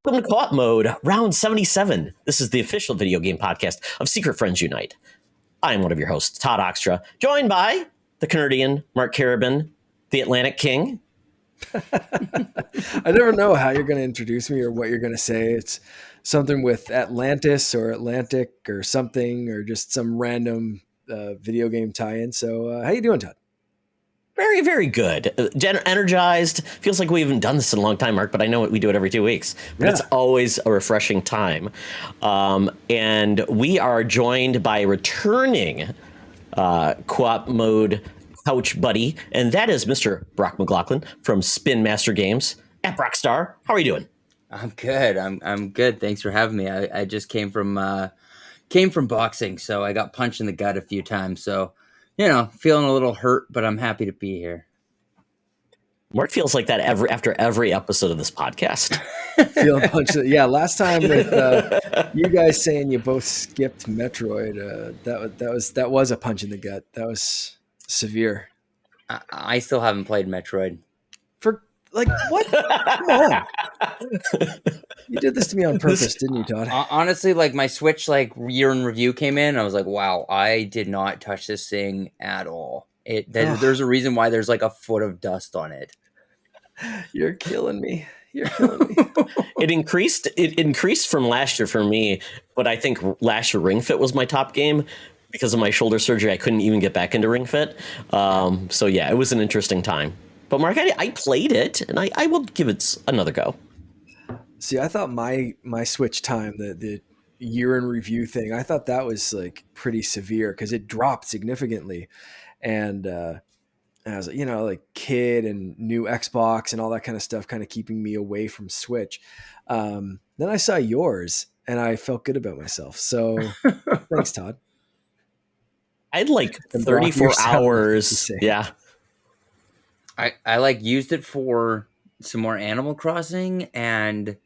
Welcome to Co-op Mode, round 77. This is the official video game podcast of Secret Friends Unite. I am one of your hosts, Todd Oxtra, joined by the Canadian Mark Carabin, the Atlantic King. I never know how you're going to introduce me or what you're going to say. It's something with Atlantis or Atlantic or something, or just some random video game tie-in. So how you doing, Todd? Very, very good. Energized. Feels like we haven't done this in a long time, Mark, but I know we do it every 2 weeks. But It's always a refreshing time. And we are joined by a returning Co-op Mode couch buddy, and that is Mr. Brock Mclaughlin from Spin Master Games at Brockstar. How are you doing? I'm good. I'm good. Thanks for having me. I just came from boxing, so I got punched in the gut a few times. So, feeling a little hurt, but I'm happy to be here. Mark feels like that after every episode of this podcast. Feeling punched. Yeah, last time with you guys saying you both skipped Metroid, that was a punch in the gut. That was severe. I still haven't played Metroid. For like what? Come on. You did this to me on purpose, didn't you, Todd? Honestly, like my Switch year in review came in, I was like, wow, I did not touch this thing at all. There's a reason why there's like a foot of dust on it. You're killing me. It increased from last year for me, but I think last year Ring Fit was my top game. Because of my shoulder surgery, I couldn't even get back into Ring Fit. So yeah, it was an interesting time. But Mark, I played it, and I will give it another go. See, I thought my Switch time, the year in review thing, I thought that was like pretty severe because it dropped significantly. And I was like, like kid and new Xbox and all that kind of stuff kind of keeping me away from Switch. Then I saw yours, and I felt good about myself. So thanks, Todd. I had like 34 hours. Yeah. I used it for some more Animal Crossing and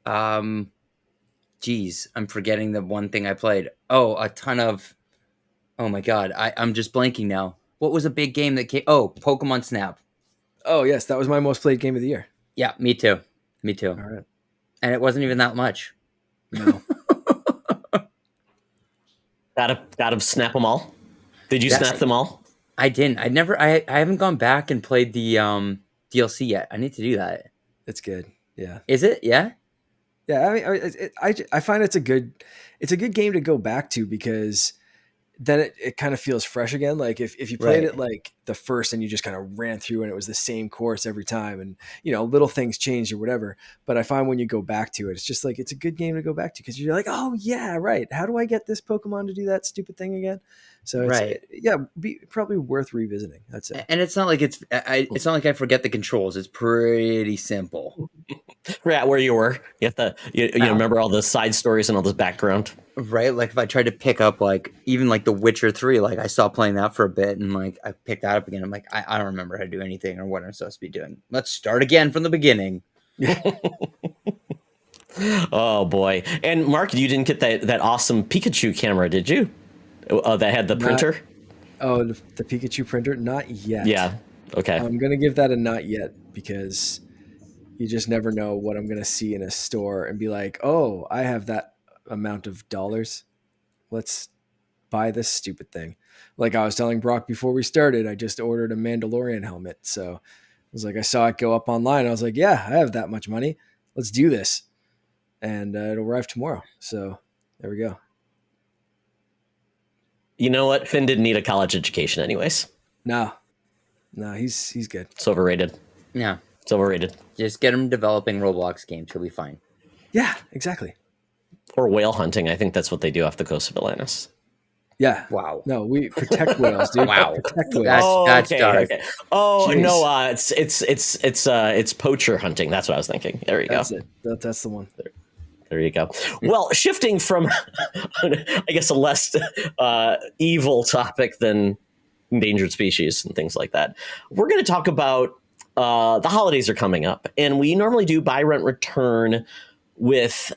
I'm forgetting the one thing I played. Oh, a ton of my god, I'm just blanking now. What was a big game that came? Oh, Pokemon Snap. Oh yes, that was my most played game of the year. Yeah, me too. All right. And it wasn't even that much. No. Gotta snap them all. Did you snap them all? I didn't. I haven't gone back and played the DLC yet. I need to do that. It's good. Yeah. Is it? Yeah. Yeah. I find it's a good game to go back to because then it kind of feels fresh again. Like if you played it like the first and you just kind of ran through and it was the same course every time and little things changed or whatever. But I find when you go back to it, it's just like it's a good game to go back to because you're like, oh yeah, right. How do I get this Pokemon to do that stupid thing again? So it's probably worth revisiting. That's it. And it's not like it's not like I forget the controls. It's pretty simple. Right where you were. You have to you remember all the side stories and all this background. Right, like if I tried to pick up even The Witcher 3, I stopped playing that for a bit and I picked that up again. I'm like, I don't remember how to do anything or what I'm supposed to be doing. Let's start again from the beginning. Oh boy! And Mark, you didn't get that awesome Pikachu camera, did you? That had the printer. The Pikachu printer? Not yet. Yeah. Okay. I'm gonna give that a not yet because you just never know what I'm gonna see in a store and be like, oh, I have that amount of dollars. Let's buy this stupid thing. Like I was telling Brock before we started, I just ordered a Mandalorian helmet. So I was like, I saw it go up online. I was like, yeah, I have that much money. Let's do this. And it'll arrive tomorrow. So there we go. You know what? Finn didn't need a college education anyways. No, he's good. It's overrated. Yeah. It's overrated. Just get him developing Roblox games. He'll be fine. Yeah, exactly. Or whale hunting. I think that's what they do off the coast of Atlantis. Yeah. Wow. No, we protect whales, dude. Wow. Protect whales. That's dark. Okay. Oh, Jeez. no, it's poacher hunting. That's what I was thinking. There you go. That's it. That's the one. There you go. Well, shifting from, I guess, a less evil topic than endangered species and things like that, we're going to talk about the holidays are coming up, and we normally do buy, rent, return with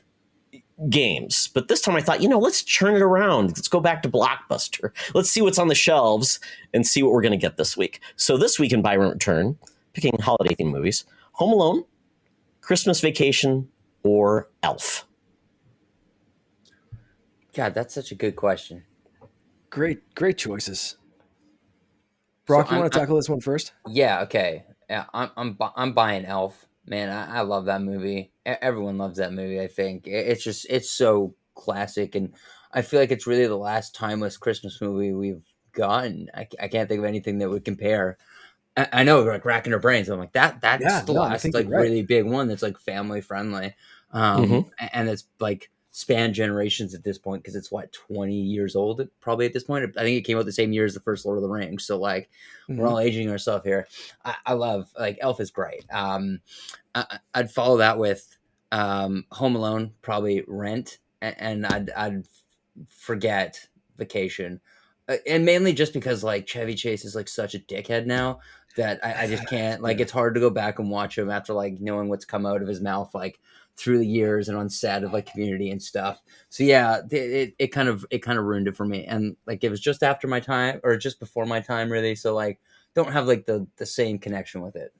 games. But this time I thought, let's turn it around. Let's go back to Blockbuster. Let's see what's on the shelves and see what we're going to get this week. So this week in buy, rent, return, picking holiday themed movies: Home Alone, Christmas Vacation, or Elf? God, that's such a good question. Great choices. Brock, you want to tackle this one first? Yeah, okay. Yeah, I'm buying Elf. Man, I love that movie. Everyone loves that movie, I think. It's so classic, and I feel like it's really the last timeless Christmas movie we've gotten. I can't think of anything that would compare. I know we're like racking our brains. I'm like that's Yeah, the no, I last think like you're right. really big one that's like family friendly, and it's like span generations at this point because it's what 20 years old probably at this point. I think it came out the same year as the first Lord of the Rings, so like we're all aging ourselves here. I love like Elf is great. I'd follow that with Home Alone, probably Rent, and I'd forget Vacation, and mainly just because like Chevy Chase is like such a dickhead now that I just can't like. It's hard to go back and watch him after like knowing what's come out of his mouth like through the years and on set of like Community and stuff. So yeah, it kind of ruined it for me. And like it was just after my time or just before my time really. So like don't have like the same connection with it.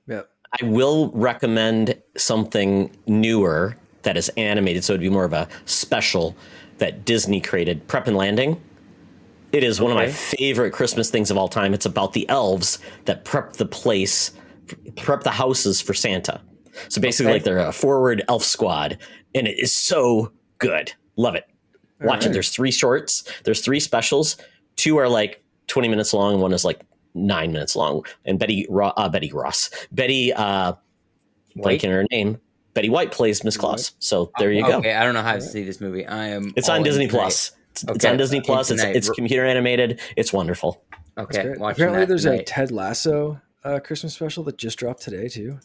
Yeah. I will recommend something newer that is animated, so it'd be more of a special that Disney created, Prep and Landing. It is one of my favorite Christmas things of all time. It's about the elves that prep the houses for Santa. So basically, like they're a forward elf squad, and it is so good. Love it. Watch it. There's 3 shorts. There's 3 specials. 2 are like 20 minutes long, and 1 is like 9 minutes long. And Betty blanking her name. Betty White plays Miss Claus. So there you go. Okay, I don't know how to see this movie. It's on Disney Plus. It's on Disney Plus. It's computer animated. It's wonderful. Okay. Apparently, there's a Ted Lasso Christmas special that just dropped today too.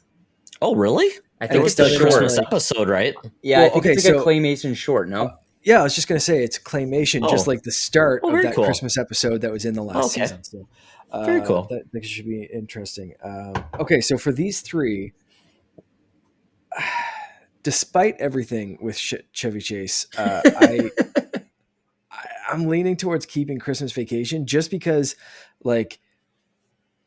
Oh, really? I think it's the Christmas episode, right? Yeah, I think it's like a claymation short. No. Yeah, I was just gonna say it's claymation, just like the start of that Christmas episode that was in the last season. So, very cool. That should be interesting. Okay, so for these 3, despite everything with Chevy Chase, I'm leaning towards keeping Christmas Vacation just because, like,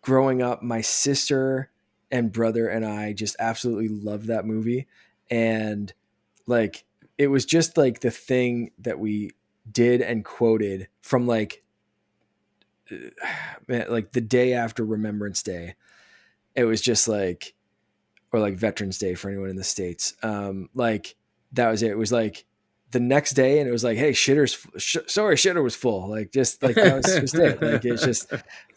growing up, my sister and brother and I just absolutely loved that movie, and like it was just like the thing that we did and quoted from like the day after Remembrance Day. It was just like, or like Veterans Day for anyone in the States. Like that was it. It was like the next day, and it was like, hey, shitter was full. Like just like that was just it. Like it's just,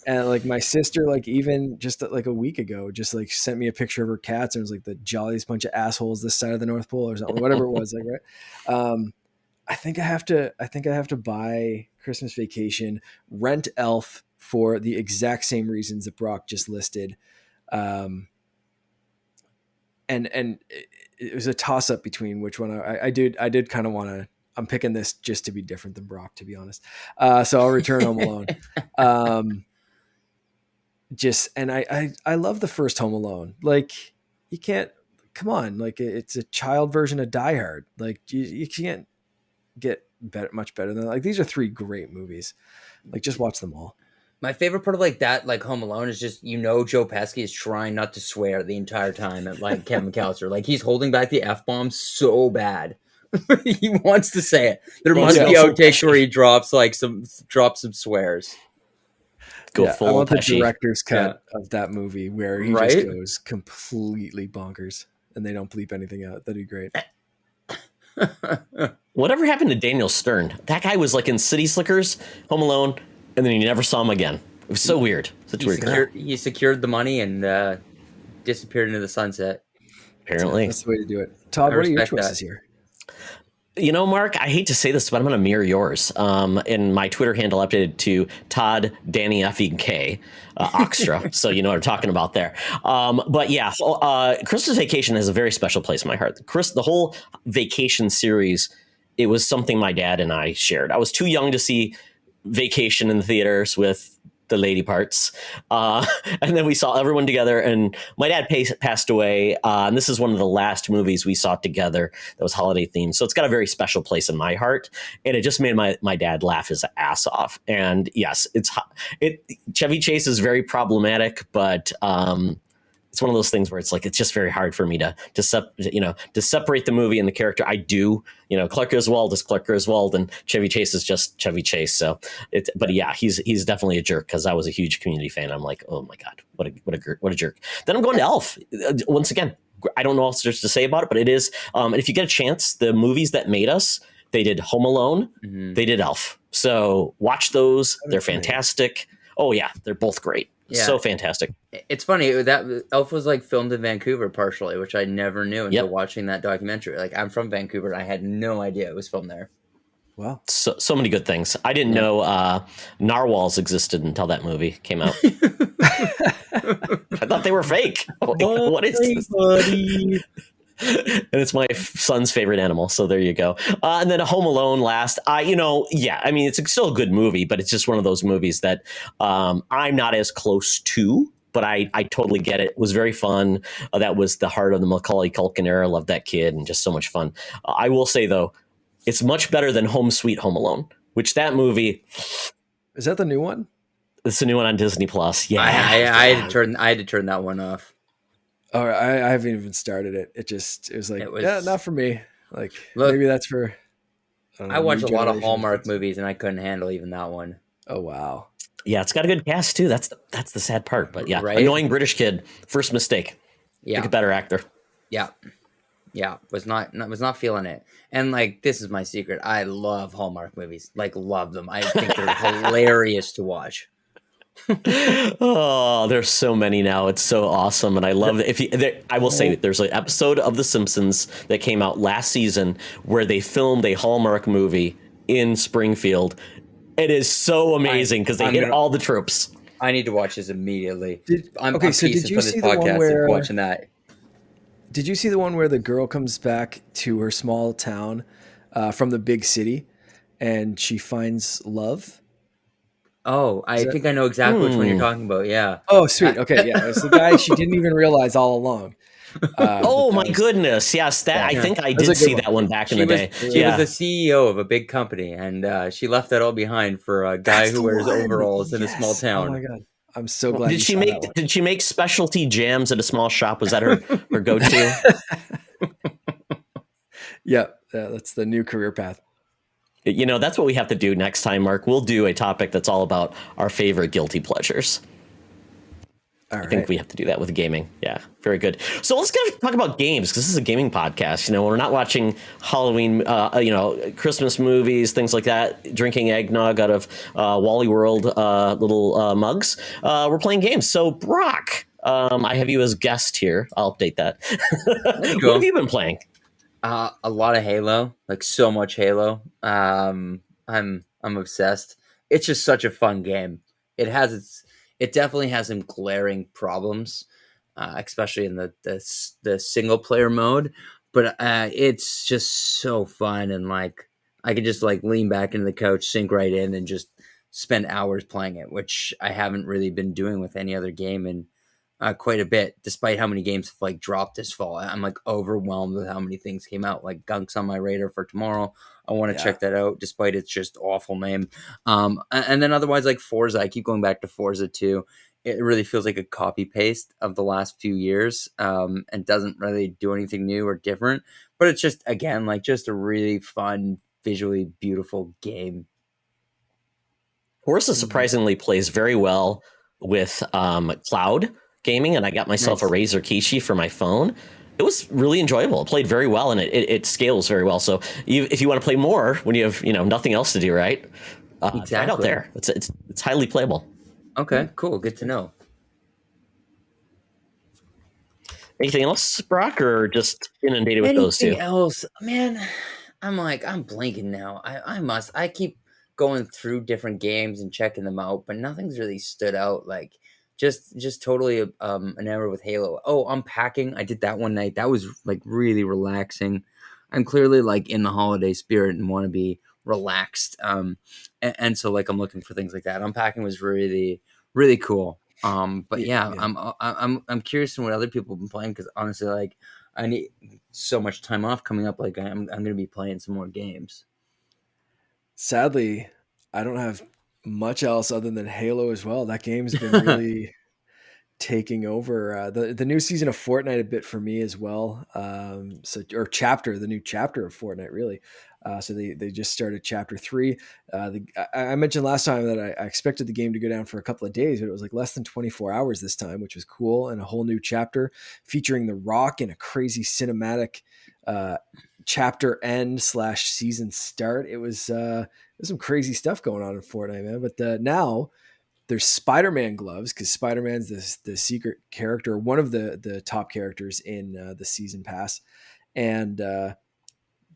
and like my sister, like even just like a week ago, just like sent me a picture of her cats, and it was like the jolliest bunch of assholes this side of the North Pole or something, whatever it was. Like right. I think I have to buy Christmas Vacation, rent Elf for the exact same reasons that Brock just listed. And it was a toss up between which one I did kind of want to. I'm picking this just to be different than Brock, to be honest. So I'll return Home Alone. I love the first Home Alone. Like you can't, come on, like it's a child version of Die Hard. Like you can't get much better than that. Like these are 3 great movies. Like just watch them all. My favorite part of like that, like Home Alone, is just Joe Pesci is trying not to swear the entire time at like Kevin McAllister. Like he's holding back the F-bomb so bad. He wants to say it. There must be outtakes where he drops some swears. I want the director's cut of that movie where he just goes completely bonkers and they don't bleep anything out. That'd be great. Whatever happened to Daniel Stern? That guy was like in City Slickers, Home Alone, and then you never saw him again. It was so weird. He secured the money and disappeared into the sunset. Apparently. That's the way to do it. Todd, what are your choices here? You know, Mark, I hate to say this, but I'm going to mirror yours. And my Twitter handle updated to Todd Danny F-E-K Oxtra. So you know what I'm talking about there. But yeah, Christmas Vacation has a very special place in my heart. The whole Vacation series, it was something my dad and I shared. I was too young to see Vacation in the theaters with the lady parts. And then we saw everyone together, and my dad passed away. And this is one of the last movies we saw together that was holiday themed. So it's got a very special place in my heart. And it just made my dad laugh his ass off. And yes, Chevy Chase is very problematic, but it's it's one of those things where it's like it's just very hard for me to separate the movie and the character. I do, Clark Griswold is Clark Griswold, and Chevy Chase is just Chevy Chase. So but yeah, he's definitely a jerk because I was a huge Community fan. I'm like, oh my god, what a jerk. Then I'm going to Elf once again. I don't know what else to say about it, but it is. If you get a chance, the movies that made us, they did Home Alone, they did Elf. So watch those; they're fantastic. Oh yeah, they're both great. Yeah. So fantastic. It's funny that Elf was like filmed in Vancouver partially, which I never knew until watching that documentary. Like I'm from Vancouver, and I had no idea it was filmed there. Wow. So many good things. I didn't know narwhals existed until that movie came out. I thought they were fake. What is this? Buddy. And it's my son's favorite animal. So there you go. And then Home Alone last. I mean, it's still a good movie, but it's just one of those movies that I'm not as close to. But I totally get it. It was very fun. That was the heart of the Macaulay Culkin era. Loved that kid and just so much fun. I will say, though, it's much better than Home Sweet Home Alone, which that movie. Is that the new one? It's a new one on Disney Plus. Yeah, I had to turn that one off. Oh, I haven't even started it. It was like, yeah, not for me. Like, look, maybe that's for. I watch a lot of Hallmark movies, and I couldn't handle even that one. Oh wow. Yeah, it's got a good cast too. That's the sad part. But yeah, annoying British kid. First mistake. Pick a better actor. Yeah, was not feeling it. And like, this is my secret. I love Hallmark movies. Like, love them. I think they're hilarious to watch. Oh, there's so many now. It's so awesome, and I love it. I will say there's an episode of The Simpsons that came out last season where they filmed a Hallmark movie in Springfield. It is so amazing because they hit all the tropes. I need to watch this immediately. Did you see the one where watching that? Did you see the one where the girl comes back to her small town from the big city, and she finds love? Oh, I think I know exactly which one you're talking about. Yeah. Oh, sweet. Okay, yeah, it's the guy she didn't even realize all along. Oh my goodness! Yes, I think I did see that one back in the day. She was the CEO of a big company, and she left that all behind for a guy who wears overalls in a small town. Oh my god! I'm so glad. Did she make specialty jams at a small shop? Was that her go-to? Yeah, that's the new career path. That's what we have to do next time, Mark. We'll do a topic that's all about our favorite guilty pleasures. I think we have to do that with gaming. Yeah, very good. So let's talk about games, because this is a gaming podcast. We're not watching Halloween, Christmas movies, things like that, drinking eggnog out of Wally World little mugs. We're playing games. So, Brock, I have you as guest here. I'll update that. What have you been playing? A lot of Halo, like so much Halo. I'm obsessed. It's just such a fun game. It definitely has some glaring problems, especially in the single player mode. But it's just so fun, and like I could just like lean back into the couch, sink right in, and just spend hours playing it, which I haven't really been doing with any other game in quite a bit. Despite how many games have like dropped this fall, I'm like overwhelmed with how many things came out. Like Gunk's on my radar for tomorrow. I want to check that out, despite its just awful name. And then otherwise, like Forza, I keep going back to Forza 2. It really feels like a copy paste of the last few years, and doesn't really do anything new or different. But it's just, again, like just a really fun, visually beautiful game. Forza surprisingly plays very well with cloud gaming, and I got myself a Razer Kishi for my phone. It was really enjoyable. It played very well, and it scales very well. So if you want to play more when you have nothing else to do, right? Exactly. Right out there. It's highly playable. Okay, cool. Good to know. Anything else, Brock, or just inundated with those two? Anything else, man? I'm blanking now. I keep going through different games and checking them out, but nothing's really stood out. Like just totally enamored with Halo. Oh, Unpacking. I did that one night. That was like really relaxing. I'm clearly like in the holiday spirit and want to be relaxed. And so like I'm looking for things like that. Unpacking was really, really cool. But yeah. I'm curious in what other people have been playing, because honestly, like I need so much time off coming up. Like I'm going to be playing some more games. Sadly, I don't have much else other than Halo as well. That game's been really taking over the new season of Fortnite a bit for me as well. The new chapter of Fortnite, really. So they just started chapter 3. I mentioned last time that I expected the game to go down for a couple of days, but it was like less than 24 hours this time, which was cool. And a whole new chapter featuring The Rock and a crazy cinematic chapter end / season start. It was some crazy stuff going on in Fortnite, man. But now there's Spider-Man gloves, because Spider-Man's the secret character, one of the top characters in the season pass, and the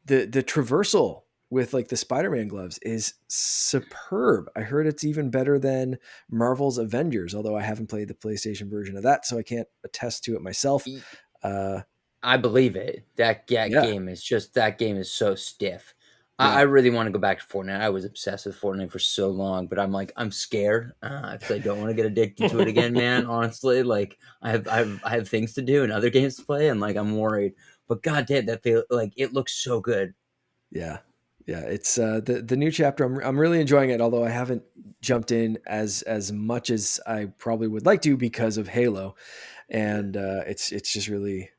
traversal with like the Spider-Man gloves is superb. I heard it's even better than Marvel's Avengers, although I haven't played the PlayStation version of that, so I can't attest to it myself. I believe it. That game is so stiff. I really want to go back to Fortnite. I was obsessed with Fortnite for so long, but I'm scared because I don't want to get addicted to it again, man. Honestly, like I have things to do and other games to play, and like I'm worried. But goddamn, it looks so good. Yeah, it's the new chapter. I'm really enjoying it, although I haven't jumped in as much as I probably would like to because of Halo, and it's just really.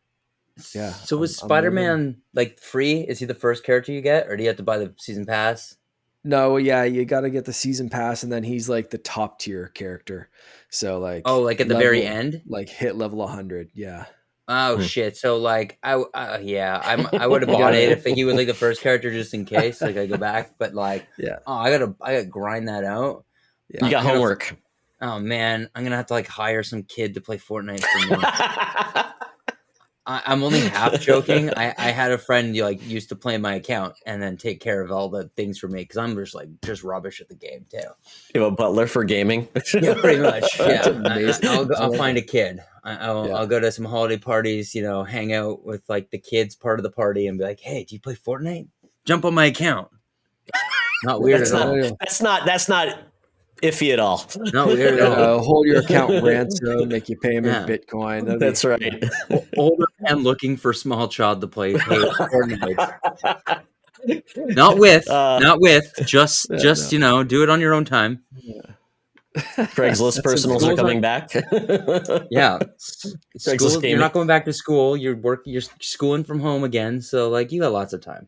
Yeah. So was Spider-Man like free? Is he the first character you get, or do you have to buy the season pass? No, yeah, you got to get the season pass, and then he's like the top tier character. So like, like at the very end, like hit level 100. Yeah. Oh shit! So like, I would have bought it if he was like the first character just in case, like I go back. But like, yeah, I gotta grind that out. Yeah. You got homework. Oh man, I'm gonna have to like hire some kid to play Fortnite for me. I'm only half joking. I had a friend like used to play my account and then take care of all the things for me because I'm just rubbish at the game too. You have a butler for gaming? Yeah, pretty much. Yeah, I'll find a kid. I'll go to some holiday parties, hang out with like the kids part of the party and be like, hey, do you play Fortnite? Jump on my account. Not weird at all. That's not iffy at all. Not weird at all. Hold your account ransom, make you pay him in Bitcoin. That's right. Older man looking for small child to play Fortnite. Not with, just do it on your own time. Yeah. Craigslist personals are coming back. Yeah, you're not going back to school. You're schooling from home again, so like you got lots of time.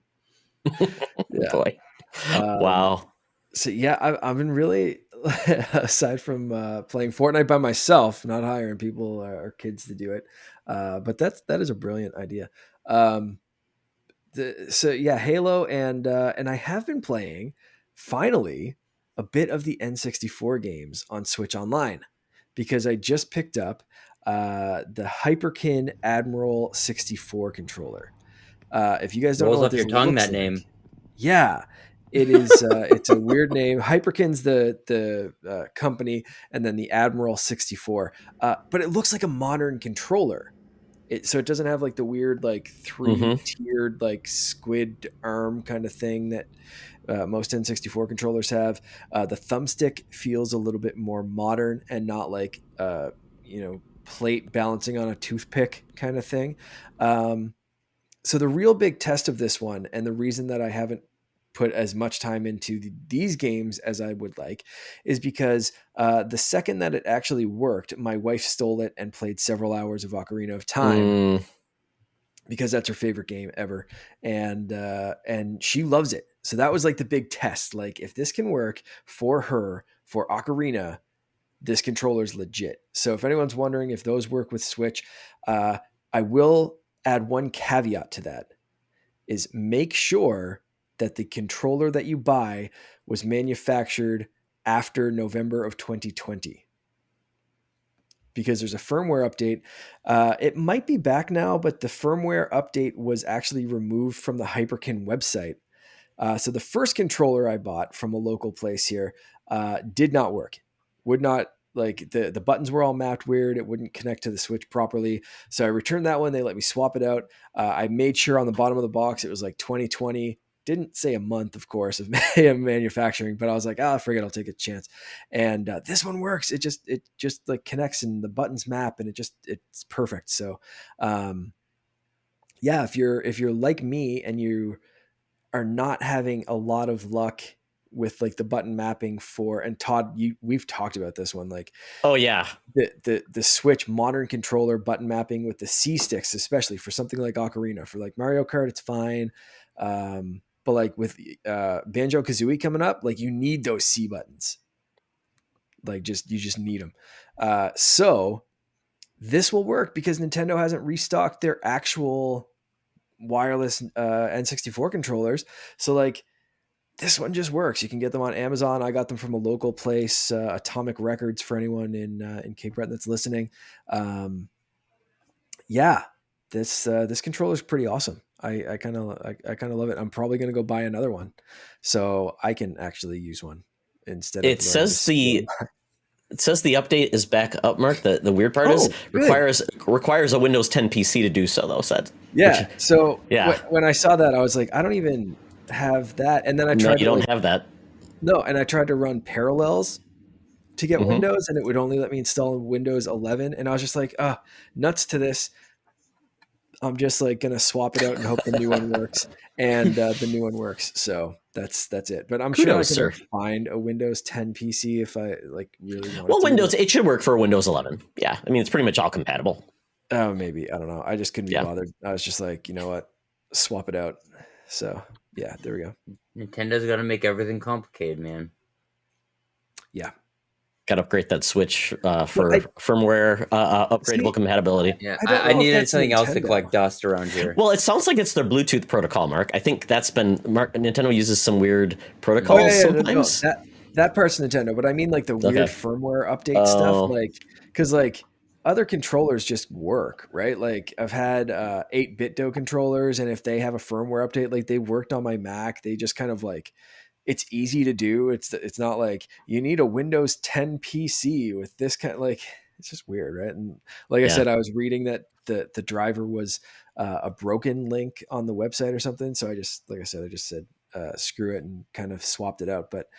Yeah. Boy, wow. So yeah, I've been really, aside from playing Fortnite by myself, not hiring people or kids to do it, but that is a brilliant idea. Halo and I have been playing finally a bit of the N64 games on Switch Online because I just picked up the Hyperkin Admiral 64 controller. If you guys don't know what this tongue, looks that name. like, yeah, it is. It's a weird name. Hyperkin's the company, and then the Admiral 64. But it looks like a modern controller. So it doesn't have like the weird like 3-tiered like squid arm kind of thing that most N64 controllers have. The thumbstick feels a little bit more modern and not like plate balancing on a toothpick kind of thing. So the real big test of this one, and the reason that I haven't put as much time into these games as I would like, is because the second that it actually worked, my wife stole it and played several hours of Ocarina of Time because that's her favorite game ever, and she loves it. So that was like the big test. Like if this can work for her for Ocarina, this controller is legit. So if anyone's wondering if those work with Switch, I will add one caveat to that: is make sure that the controller that you buy was manufactured after November of 2020. Because there's a firmware update. It might be back now, but the firmware update was actually removed from the Hyperkin website. So the first controller I bought from a local place here did not work. Would not, like the buttons were all mapped weird. It wouldn't connect to the Switch properly. So I returned that one. They let me swap it out. I made sure on the bottom of the box it was like 2020. Didn't say a month, of course, of manufacturing, but I was like, forget, I'll take a chance. And this one works. It just like connects and the buttons map and it's perfect. So, if you're like me and you are not having a lot of luck with like the button mapping for, and Todd, we've talked about this one, like, oh yeah, the Switch modern controller button mapping with the C sticks, especially for something like Ocarina. For like Mario Kart, it's fine. But like with Banjo Kazooie coming up, like you need those C buttons. Like you just need them. So this will work because Nintendo hasn't restocked their actual wireless N64 controllers. So like this one just works. You can get them on Amazon. I got them from a local place, Atomic Records, for anyone in Cape Breton that's listening. Yeah, this controller is pretty awesome. I kind of love it. I'm probably going to go buy another one so I can actually use one instead of. It says the update is back up, Mark. The weird part is requires a Windows 10 PC to do so, though. So when I saw that, I was like, I don't even have that. And then I tried. No, you don't have that. No, and I tried to run Parallels to get Windows, and it would only let me install Windows 11. And I was just like, nuts to this. I'm just like gonna swap it out and hope the new one works, and the new one works. So that's it. But I'm sure I can find a Windows 10 PC if I like really want. Well, Windows, it should work for a Windows 11. Yeah, I mean it's pretty much all compatible. Oh, maybe, I don't know. I just couldn't be bothered. I was just like, you know what, swap it out. So yeah, there we go. Nintendo's got to make everything complicated, man. Yeah. Got to upgrade that Switch for firmware upgradable compatibility. Yeah, I needed something else to collect dust around here. Well, it sounds like it's their Bluetooth protocol, Mark. I think that's been Nintendo uses some weird protocols sometimes. No, that part's Nintendo, but I mean like the weird firmware update stuff, like because like other controllers just work, right? Like I've had 8-bit controllers, and if they have a firmware update, like they worked on my Mac, they just kind of like. It's easy to do. It's not like you need a Windows 10 PC with this kind of like, it's just weird. Right. And like I said, I was reading that the driver was a broken link on the website or something. So I just said, screw it and kind of swapped it out. But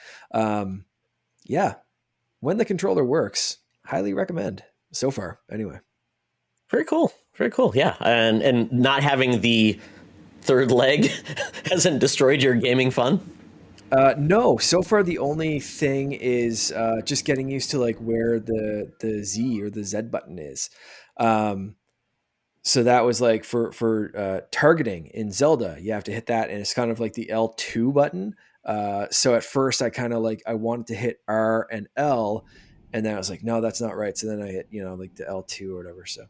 yeah, when the controller works, highly recommend so far anyway. Very cool. Very cool. Yeah. And not having the third leg hasn't destroyed your gaming fun. No, so far the only thing is just getting used to like where the Z or the Z button is. So that was like for targeting in Zelda, you have to hit that, and it's kind of like the L2 button. So at first I kind of like I wanted to hit R and L, and then I was like, no, that's not right. So then I hit like the L2 or whatever. So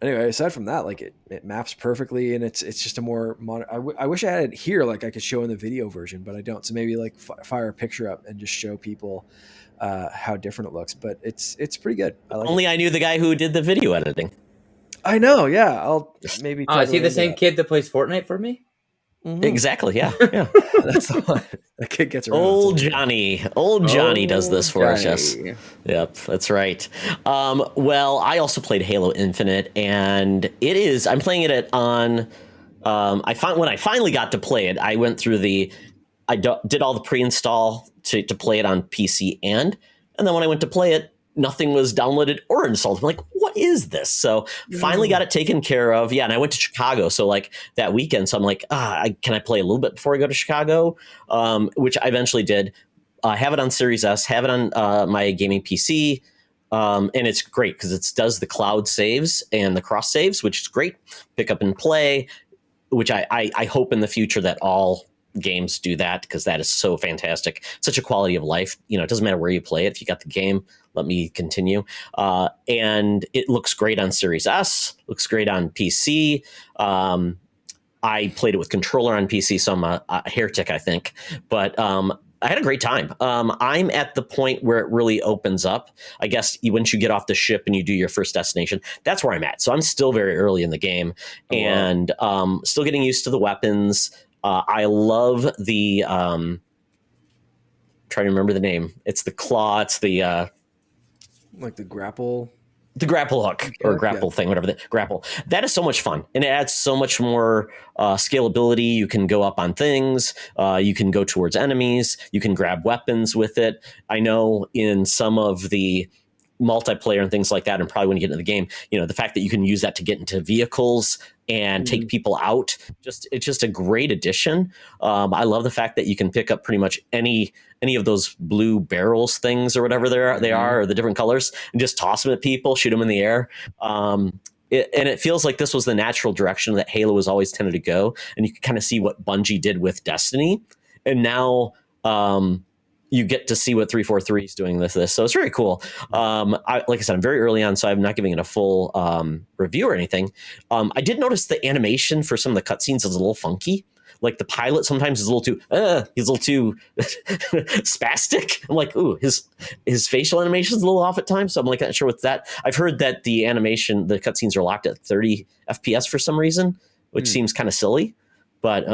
anyway, aside from that, like it maps perfectly, and it's just a more I wish I had it here, like I could show in the video version, but I don't. So maybe like fire a picture up and just show people how different it looks. But it's pretty good. I knew the guy who did the video editing. I know. Yeah, I'll maybe. Is he the same kid that plays Fortnite for me? Mm-hmm. Exactly. Yeah. That's the one. That kid gets around. Old Johnny does this for us. Yes. Yep. That's right. Well, I also played Halo Infinite, and I'm playing it on. When I finally got to play it, I went through I did all the pre-install to play it on PC, and then when I went to play it, nothing was downloaded or installed. I'm like, what is this? So finally got it taken care of. Yeah. And I went to Chicago. So like that weekend. So I'm like, can I play a little bit before I go to Chicago? Which I eventually did. Have it on Series S, have it on my gaming PC. And it's great because it does the cloud saves and the cross saves, which is great. Pick up and play, which I hope in the future that all games do that, because that is so fantastic. Such a quality of life. It doesn't matter where you play it. If you got the game, let me continue. And it looks great on Series S, looks great on PC. I played it with controller on PC, so I'm a heretic, I think. But I had a great time. I'm at the point where it really opens up. I guess once you get off the ship and you do your first destination, that's where I'm at. So I'm still very early in the game, and still getting used to the weapons. I love the trying to remember the name. It's the claw. It's the like the grapple hook or grapple thing, whatever the grapple. That is so much fun, and it adds so much more scalability. You can go up on things. You can go towards enemies. You can grab weapons with it. I know in some of the multiplayer and things like that, and probably when you get into the game, the fact that you can use that to get into vehicles and take people out. It's just a great addition. I love the fact that you can pick up pretty much any of those blue barrels things or whatever they are, or the different colors, and just toss them at people, shoot them in the air. And it feels like this was the natural direction that Halo has always tended to go. And you can kind of see what Bungie did with Destiny. And now you get to see what 343 is doing with this. So it's very cool. Like I said, I'm very early on, so I'm not giving it a full review or anything. I did notice the animation for some of the cutscenes is a little funky. Like the pilot sometimes is a little too, he's a little too spastic. I'm like, ooh, his facial animation is a little off at times. So I'm like, not sure what's that. I've heard that the cutscenes are locked at 30 FPS for some reason, which seems kind of silly. But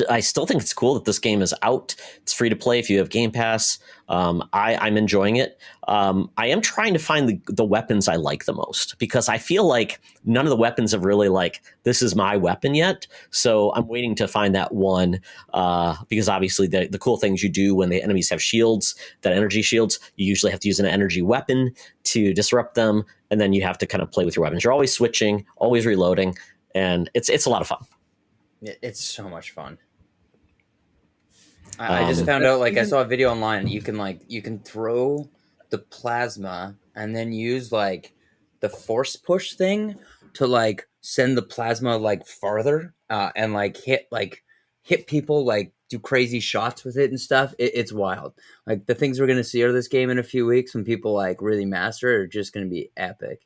I still think it's cool that this game is out. It's free to play if you have Game Pass. I'm enjoying it. I am trying to find the weapons I like the most, because I feel like none of the weapons have really this is my weapon yet. So I'm waiting to find that one, because obviously the cool things you do when the enemies have shields, that energy shields, you usually have to use an energy weapon to disrupt them. And then you have to kind of play with your weapons. You're always switching, always reloading. And it's a lot of fun. It's so much fun. I just found out, I saw a video online. You can throw the plasma and then use the force push thing to send the plasma farther and hit people, do crazy shots with it and stuff. It's wild. The things we're gonna see out of this game in a few weeks when people really master it are just gonna be epic.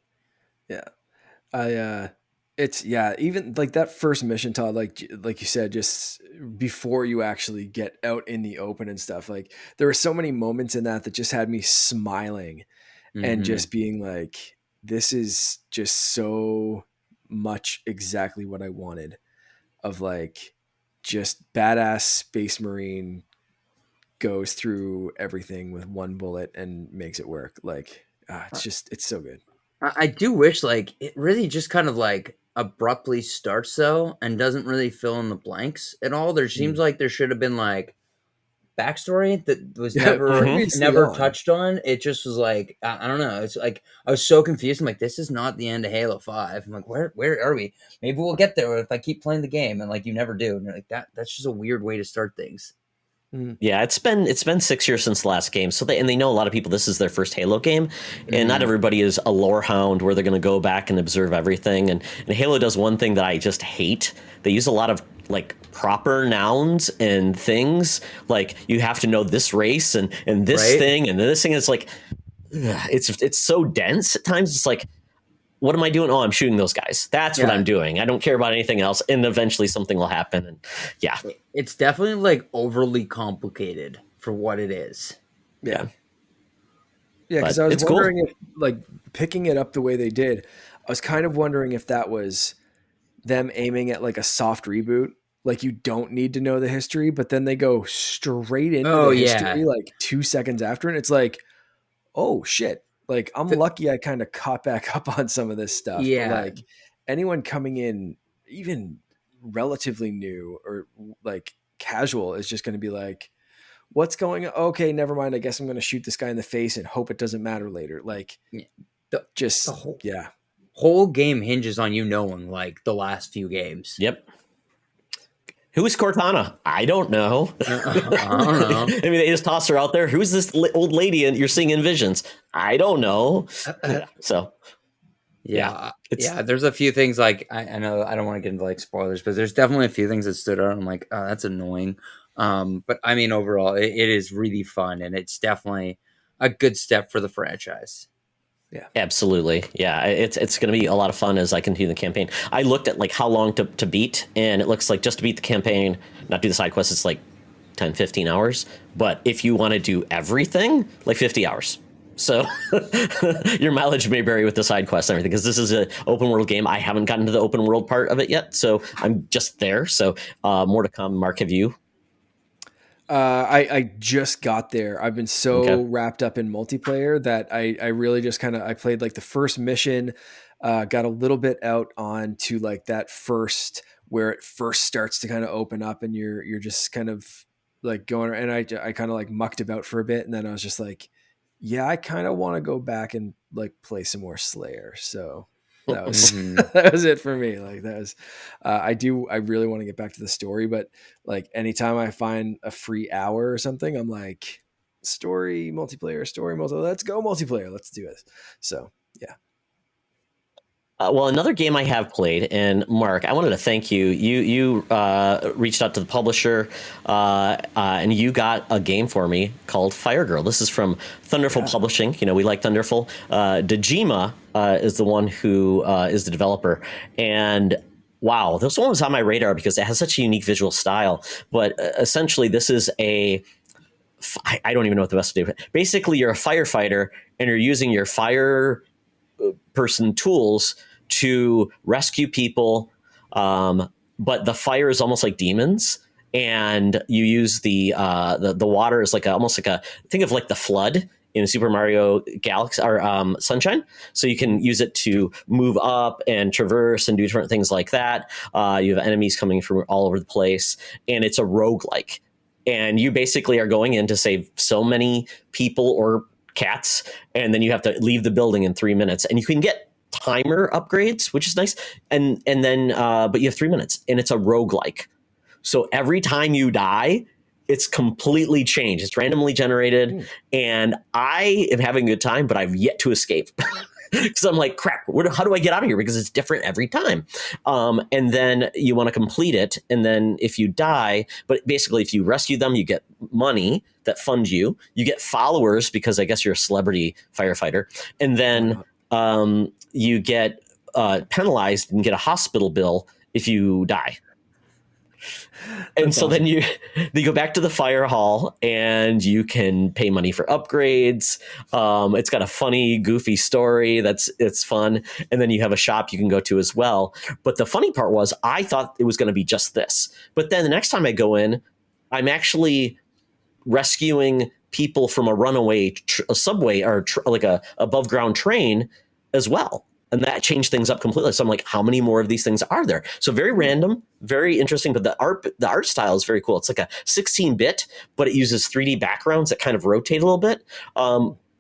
Yeah, it's even that first mission, Todd, like you said, just before you actually get out in the open and stuff, there were so many moments in that just had me smiling and just being like, this is just so much exactly what I wanted, of just badass space marine goes through everything with one bullet and makes it work. It's so good. I do wish it really just kind of abruptly starts though and doesn't really fill in the blanks at all. There seems like there should have been backstory that was never touched on. It just was I don't know. It's I was so confused. I'm like, this is not the end of Halo 5. I'm like, where are we? Maybe we'll get there if I keep playing the game, and you never do. And you're like, that's just a weird way to start things. Yeah, it's been 6 years since the last game, so they know a lot of people. This is their first Halo game, and not everybody is a lore hound where they're going to go back and observe everything. And Halo does one thing that I just hate. They use a lot of proper nouns and things. You have to know this race and this thing and this thing. It's it's so dense at times. It's what am I doing? Oh, I'm shooting those guys. That's what I'm doing. I don't care about anything else. And eventually something will happen. And yeah, it's definitely overly complicated for what it is. Yeah. Yeah. Cause I was wondering if picking it up the way they did, I was kind of wondering if that was them aiming at a soft reboot. You don't need to know the history, but then they go straight into the history 2 seconds after. And it's oh shit. I'm lucky I kind of caught back up on some of this stuff. Yeah. But anyone coming in, even relatively new or casual, is just going to be what's going on? Okay, never mind. I guess I'm going to shoot this guy in the face and hope it doesn't matter later. The whole game hinges on you knowing the last few games. Yep. Who is Cortana? I don't know. I don't know. I mean, they just toss her out there. Who's this old lady you're seeing in visions? I don't know. So, yeah. There's a few things I know I don't want to get into spoilers, but there's definitely a few things that stood out. I'm like, oh, that's annoying. But I mean, overall, it is really fun, and it's definitely a good step for the franchise. Yeah, absolutely. Yeah, it's going to be a lot of fun as I continue the campaign. I looked at how long to beat, and it looks like just to beat the campaign, not do the side quests, it's 10, 15 hours. But if you want to do everything, 50 hours. So your mileage may vary with the side quests and everything, because this is an open world game. I haven't gotten to the open world part of it yet, so I'm just there. So more to come. Mark, have you? I just got there. I've been so wrapped up in multiplayer that I really just I played the first mission, got a little bit out on to that first, where it first starts to kind of open up and you're just kind of going, and I kind of mucked about for a bit, and then I was just yeah, I kind of want to go back and play some more Slayer. So That was Mhm. that was it for me. Like that was I really want to get back to the story, but like anytime I find a free hour or something, I'm like story multiplayer, let's go multiplayer, let's do this. So yeah. Well, another game I have played, and Mark, I wanted to thank you. You reached out to the publisher, and you got a game for me called Firegirl. This is from Thunderful Publishing. You know, we like Thunderful. Dejima is the one who is the developer, and wow, this one was on my radar because it has such a unique visual style. But essentially, this is I don't even know what the best to do. Basically, you're a firefighter, and you're using your fire person tools to rescue people, but the fire is almost like demons, and you use the water is like almost like think of like the flood in Super Mario Galaxy or Sunshine. So you can use it to move up and traverse and do different things like that. You have enemies coming from all over the place, and it's a roguelike. And you basically are going in to save so many people or cats, and then you have to leave the building in 3 minutes, and you can get timer upgrades, which is nice, and then but you have 3 minutes, and it's a roguelike. So every time you die, it's completely changed. It's randomly generated, and I am having a good time, but I've yet to escape. Because I'm like, crap, how do I get out of here? Because it's different every time. And then you want to complete it. And then if you die, but basically if you rescue them, you get money that fund you. You get followers because I guess you're a celebrity firefighter. And then you get penalized and get a hospital bill if you die. And so then you go back to the fire hall and you can pay money for upgrades. It's got a funny, goofy story it's fun. And then you have a shop you can go to as well. But the funny part was I thought it was going to be just this. But then the next time I go in, I'm actually rescuing people from a runaway a subway or like a above ground train as well. And that changed things up completely. So I'm like, how many more of these things are there? So very random, very interesting, but the art style is very cool. It's like a 16-bit, but it uses 3D backgrounds that kind of rotate a little bit.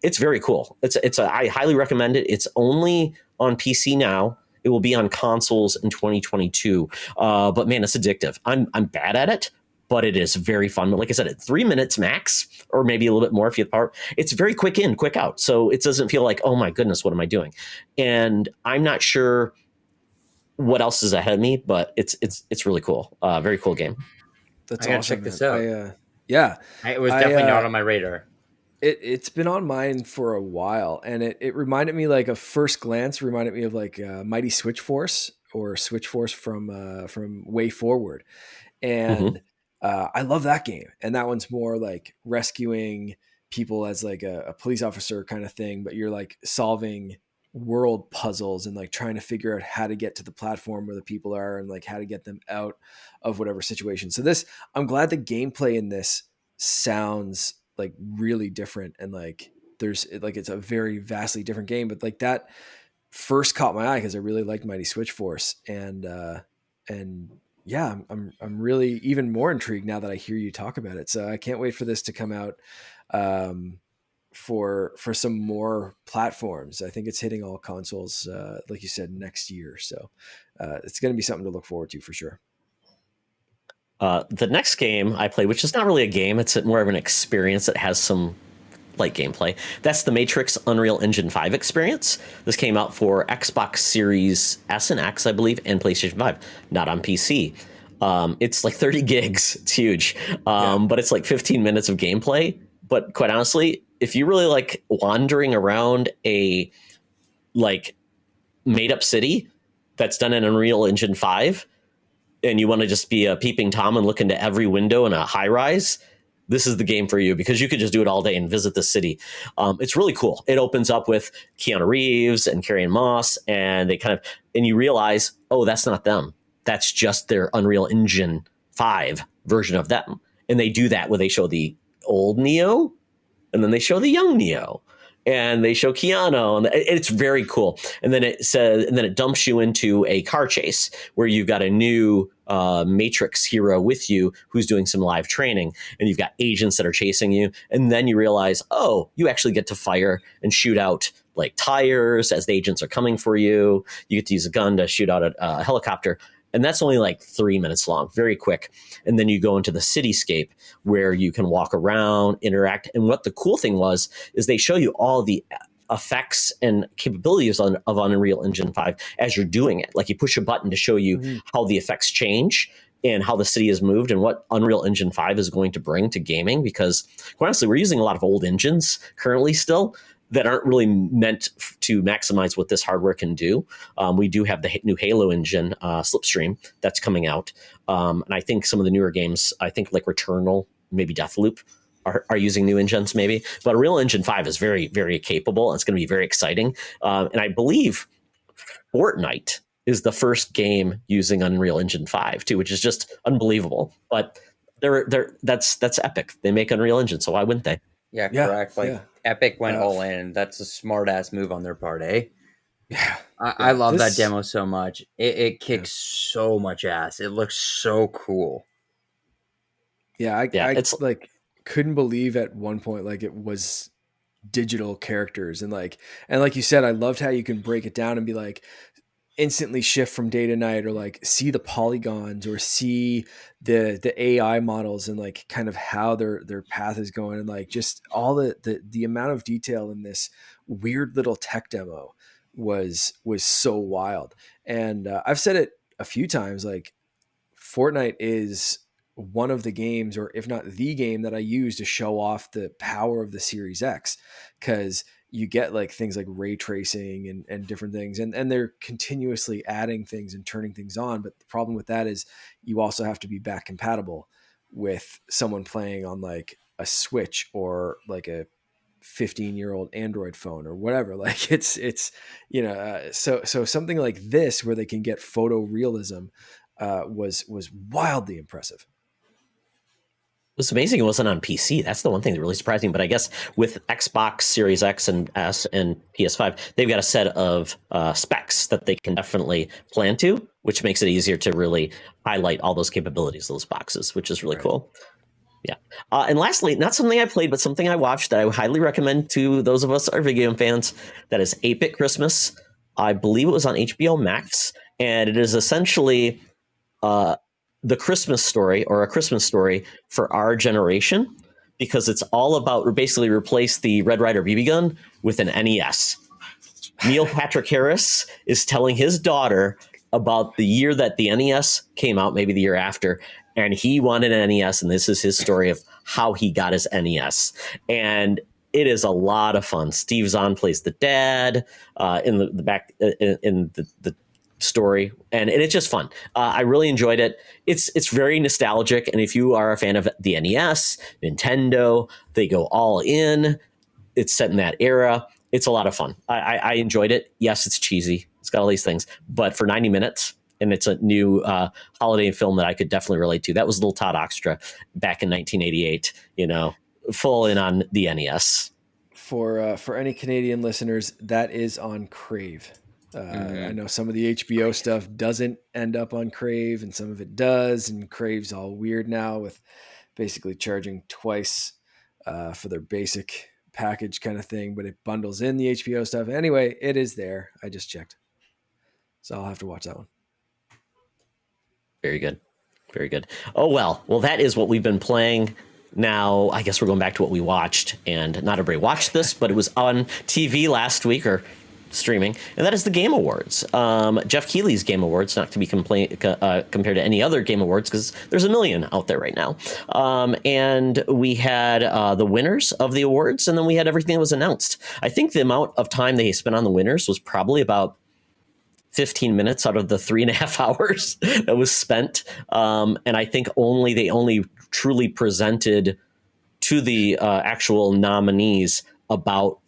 It's very cool. I highly recommend it. It's only on PC now. It will be on consoles in 2022. But man, it's addictive. I'm bad at it, but it is very fun. But like I said, at 3 minutes max, or maybe a little bit more if you have power, it's very quick in, quick out. So it doesn't feel like, oh my goodness, what am I doing? And I'm not sure what else is ahead of me, but it's really cool. Very cool game. That's I gotta awesome. check this out. It was definitely not on my radar. It's been on mine for a while, and it reminded me, like, a first glance reminded me of like Mighty Switch Force or Switch Force from Way Forward. And I love that game. And that one's more like rescuing people as like a police officer kind of thing, but you're like solving world puzzles and like trying to figure out how to get to the platform where the people are and like how to get them out of whatever situation. So I'm glad the gameplay in this sounds like really different, and like it's a very vastly different game, but like that first caught my eye because I really liked Mighty Switch Force, and yeah, I'm really even more intrigued now that I hear you talk about it. So I can't wait for this to come out for some more platforms. I think it's hitting all consoles, like you said, next year. So it's going to be something to look forward to for sure. The next game I played, which is not really a game, it's more of an experience that has some light gameplay. That's the Matrix Unreal Engine 5 experience. This came out for Xbox Series S and X, I believe, and PlayStation 5, not on PC. It's like 30 gigs. It's huge. But it's like 15 minutes of gameplay. But quite honestly, if you really like wandering around a like made up city that's done in Unreal Engine 5, and you want to just be a peeping Tom and look into every window in a high rise, this is the game for you, because you could just do it all day and visit the city. It's really cool. It opens up with Keanu Reeves and Carrie-Anne Moss, and and you realize, oh, that's not them. That's just their Unreal Engine 5 version of them. And they do that where they show the old Neo, and then they show the young Neo, and they show Keanu, and it's very cool. And then it dumps you into a car chase where you've got a new Matrix hero with you who's doing some live training, and you've got agents that are chasing you. And then you realize, oh, you actually get to fire and shoot out like tires as the agents are coming for you. You get to use a gun to shoot out a helicopter. And that's only like 3 minutes long, very quick. And then you go into the cityscape where you can walk around, interact. And what the cool thing was is they show you all the effects and capabilities of Unreal Engine 5 as you're doing it. Like you push a button to show you how the effects change and how the city has moved and what Unreal Engine 5 is going to bring to gaming. Because quite honestly, we're using a lot of old engines currently still that aren't really meant to maximize what this hardware can do. We do have the new Halo engine, Slipstream, that's coming out. And I think some of the newer games, I think like Returnal, maybe Deathloop, are using new engines maybe. But Unreal Engine 5 is very, very capable. And it's going to be very exciting. And I believe Fortnite is the first game using Unreal Engine 5 too, which is just unbelievable. But that's Epic. They make Unreal Engine, so why wouldn't they? Yeah, correct. Like Epic went all in. That's a smart ass move on their part, eh? Yeah. I love that demo so much. It kicks so much ass. It looks so cool. Yeah, I like couldn't believe at one point like it was digital characters and like you said, I loved how you can break it down and be like instantly shift from day to night or like see the polygons or see the AI models and like kind of how their path is going and like just all the amount of detail in this weird little tech demo was so wild. And I've said it a few times, like Fortnite is one of the games, or if not the game, that I use to show off the power of the Series X, because you get like things like ray tracing and different things, and they're continuously adding things and turning things on. But the problem with that is you also have to be back compatible with someone playing on like a Switch or like a 15-year-old Android phone or whatever. Like it's so something like this where they can get photorealism was wildly impressive. It's amazing it wasn't on PC. That's the one thing that really surprised me. But I guess with Xbox Series X and S and PS5, they've got a set of specs that they can definitely plan to, which makes it easier to really highlight all those capabilities of those boxes, which is really cool. Yeah. And lastly, not something I played, but something I watched that I would highly recommend to those of us that are video game fans. That is 8-Bit Christmas. I believe it was on HBO Max. And it is essentially the Christmas story, or a Christmas story for our generation, because it's all about basically replace the Red Ryder BB gun with an NES. Neil Patrick Harris is telling his daughter about the year that the NES came out, maybe the year after, and he wanted an NES, and this is his story of how he got his NES. And it is a lot of fun. Steve Zahn plays the dad in the back in the story, and it's just fun. I really enjoyed it. It's very nostalgic, and if you are a fan of the NES, Nintendo, they go all in. It's set in that era. It's a lot of fun. I enjoyed it. Yes, it's cheesy. It's got all these things, but for 90 minutes, and it's a new holiday film that I could definitely relate to. That was little Todd Oxtra back in 1988. Full in on the NES. For any Canadian listeners, that is on Crave. I know some of the HBO stuff doesn't end up on Crave, and some of it does, and Crave's all weird now with basically charging twice for their basic package kind of thing, but it bundles in the HBO stuff. Anyway, it is there. I just checked. So I'll have to watch that one. Very good. Very good. Oh, well, that is what we've been playing. Now, I guess we're going back to what we watched, and not everybody watched this, but it was on TV last week, or streaming, and that is the Game Awards. Jeff Keighley's Game Awards, not to be compared to any other Game Awards, because there's a million out there right now. And we had the winners of the awards, and then we had everything that was announced. I think the amount of time they spent on the winners was probably about 15 minutes out of the 3.5 hours that was spent. And I think they only truly presented to the actual nominees about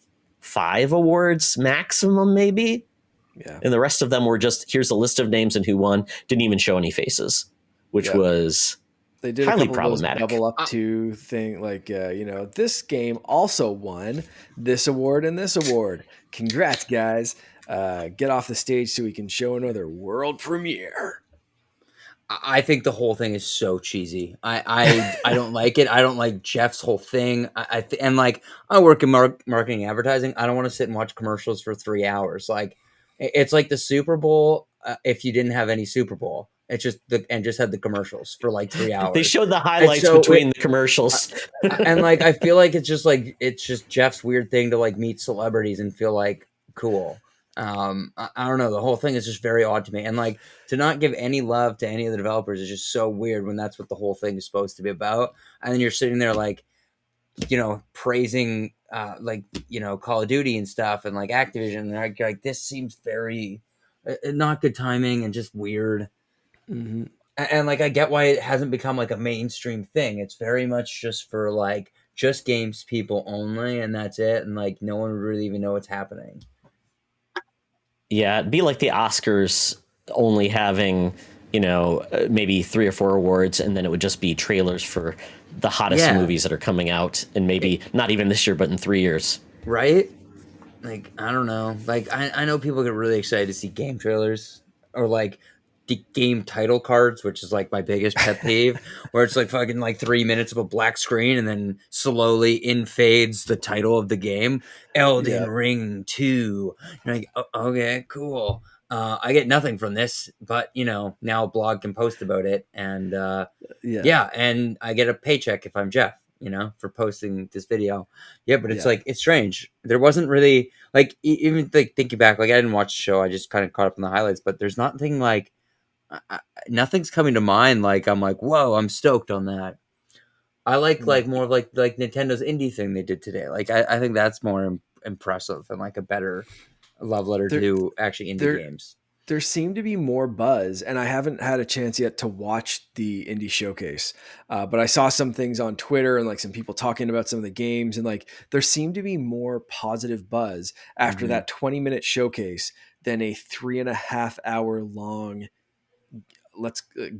5 awards maximum, maybe. Yeah. And the rest of them were just, here's a list of names and who won. Didn't even show any faces, which was they did highly a couple problematic. Of those double up to thing like, this game also won this award and this award. Congrats, guys. Get off the stage so we can show another world premiere. I think the whole thing is so cheesy. I don't like it. I don't like Jeff's whole thing. And like I work in marketing and advertising. I don't want to sit and watch commercials for 3 hours. Like it's like the Super Bowl if you didn't have any Super Bowl. It's just and just had the commercials for like 3 hours. They showed the And highlights so between the commercials. and like I feel like it's just Jeff's weird thing to like meet celebrities and feel like cool. I don't know. The whole thing is just very odd to me, and like to not give any love to any of the developers is just so weird when that's what the whole thing is supposed to be about. And then you're sitting there like, praising like Call of Duty and stuff, and like Activision, and you're like, this seems very not good timing and just weird. Mm-hmm. And like I get why it hasn't become like a mainstream thing. It's very much just for like just games people only, and that's it. And like no one would really even know what's happening. Yeah, it'd be like the Oscars only having, maybe 3 or 4 awards, and then it would just be trailers for the hottest movies that are coming out, and maybe not even this year, but in 3 years. Right? Like, I don't know. Like, I know people get really excited to see game trailers or like the game title cards, which is like my biggest pet peeve, where it's like fucking like 3 minutes of a black screen and then slowly in fades the title of the game, Elden Ring 2. You're like, okay, cool. I get nothing from this, but now a blog can post about it, and and I get a paycheck if I'm Jeff, for posting this video. Yeah, but it's like it's strange. There wasn't really like even like thinking back, like I didn't watch the show. I just kind of caught up on the highlights, but there's nothing like nothing's coming to mind. Like I'm like, whoa, I'm stoked on that. I like more of like Nintendo's indie thing they did today. Like I think that's more impressive and like a better love letter to actually indie games. There seemed to be more buzz, and I haven't had a chance yet to watch the indie showcase, but I saw some things on Twitter and like some people talking about some of the games, and like there seemed to be more positive buzz after that 20-minute showcase than a 3.5-hour long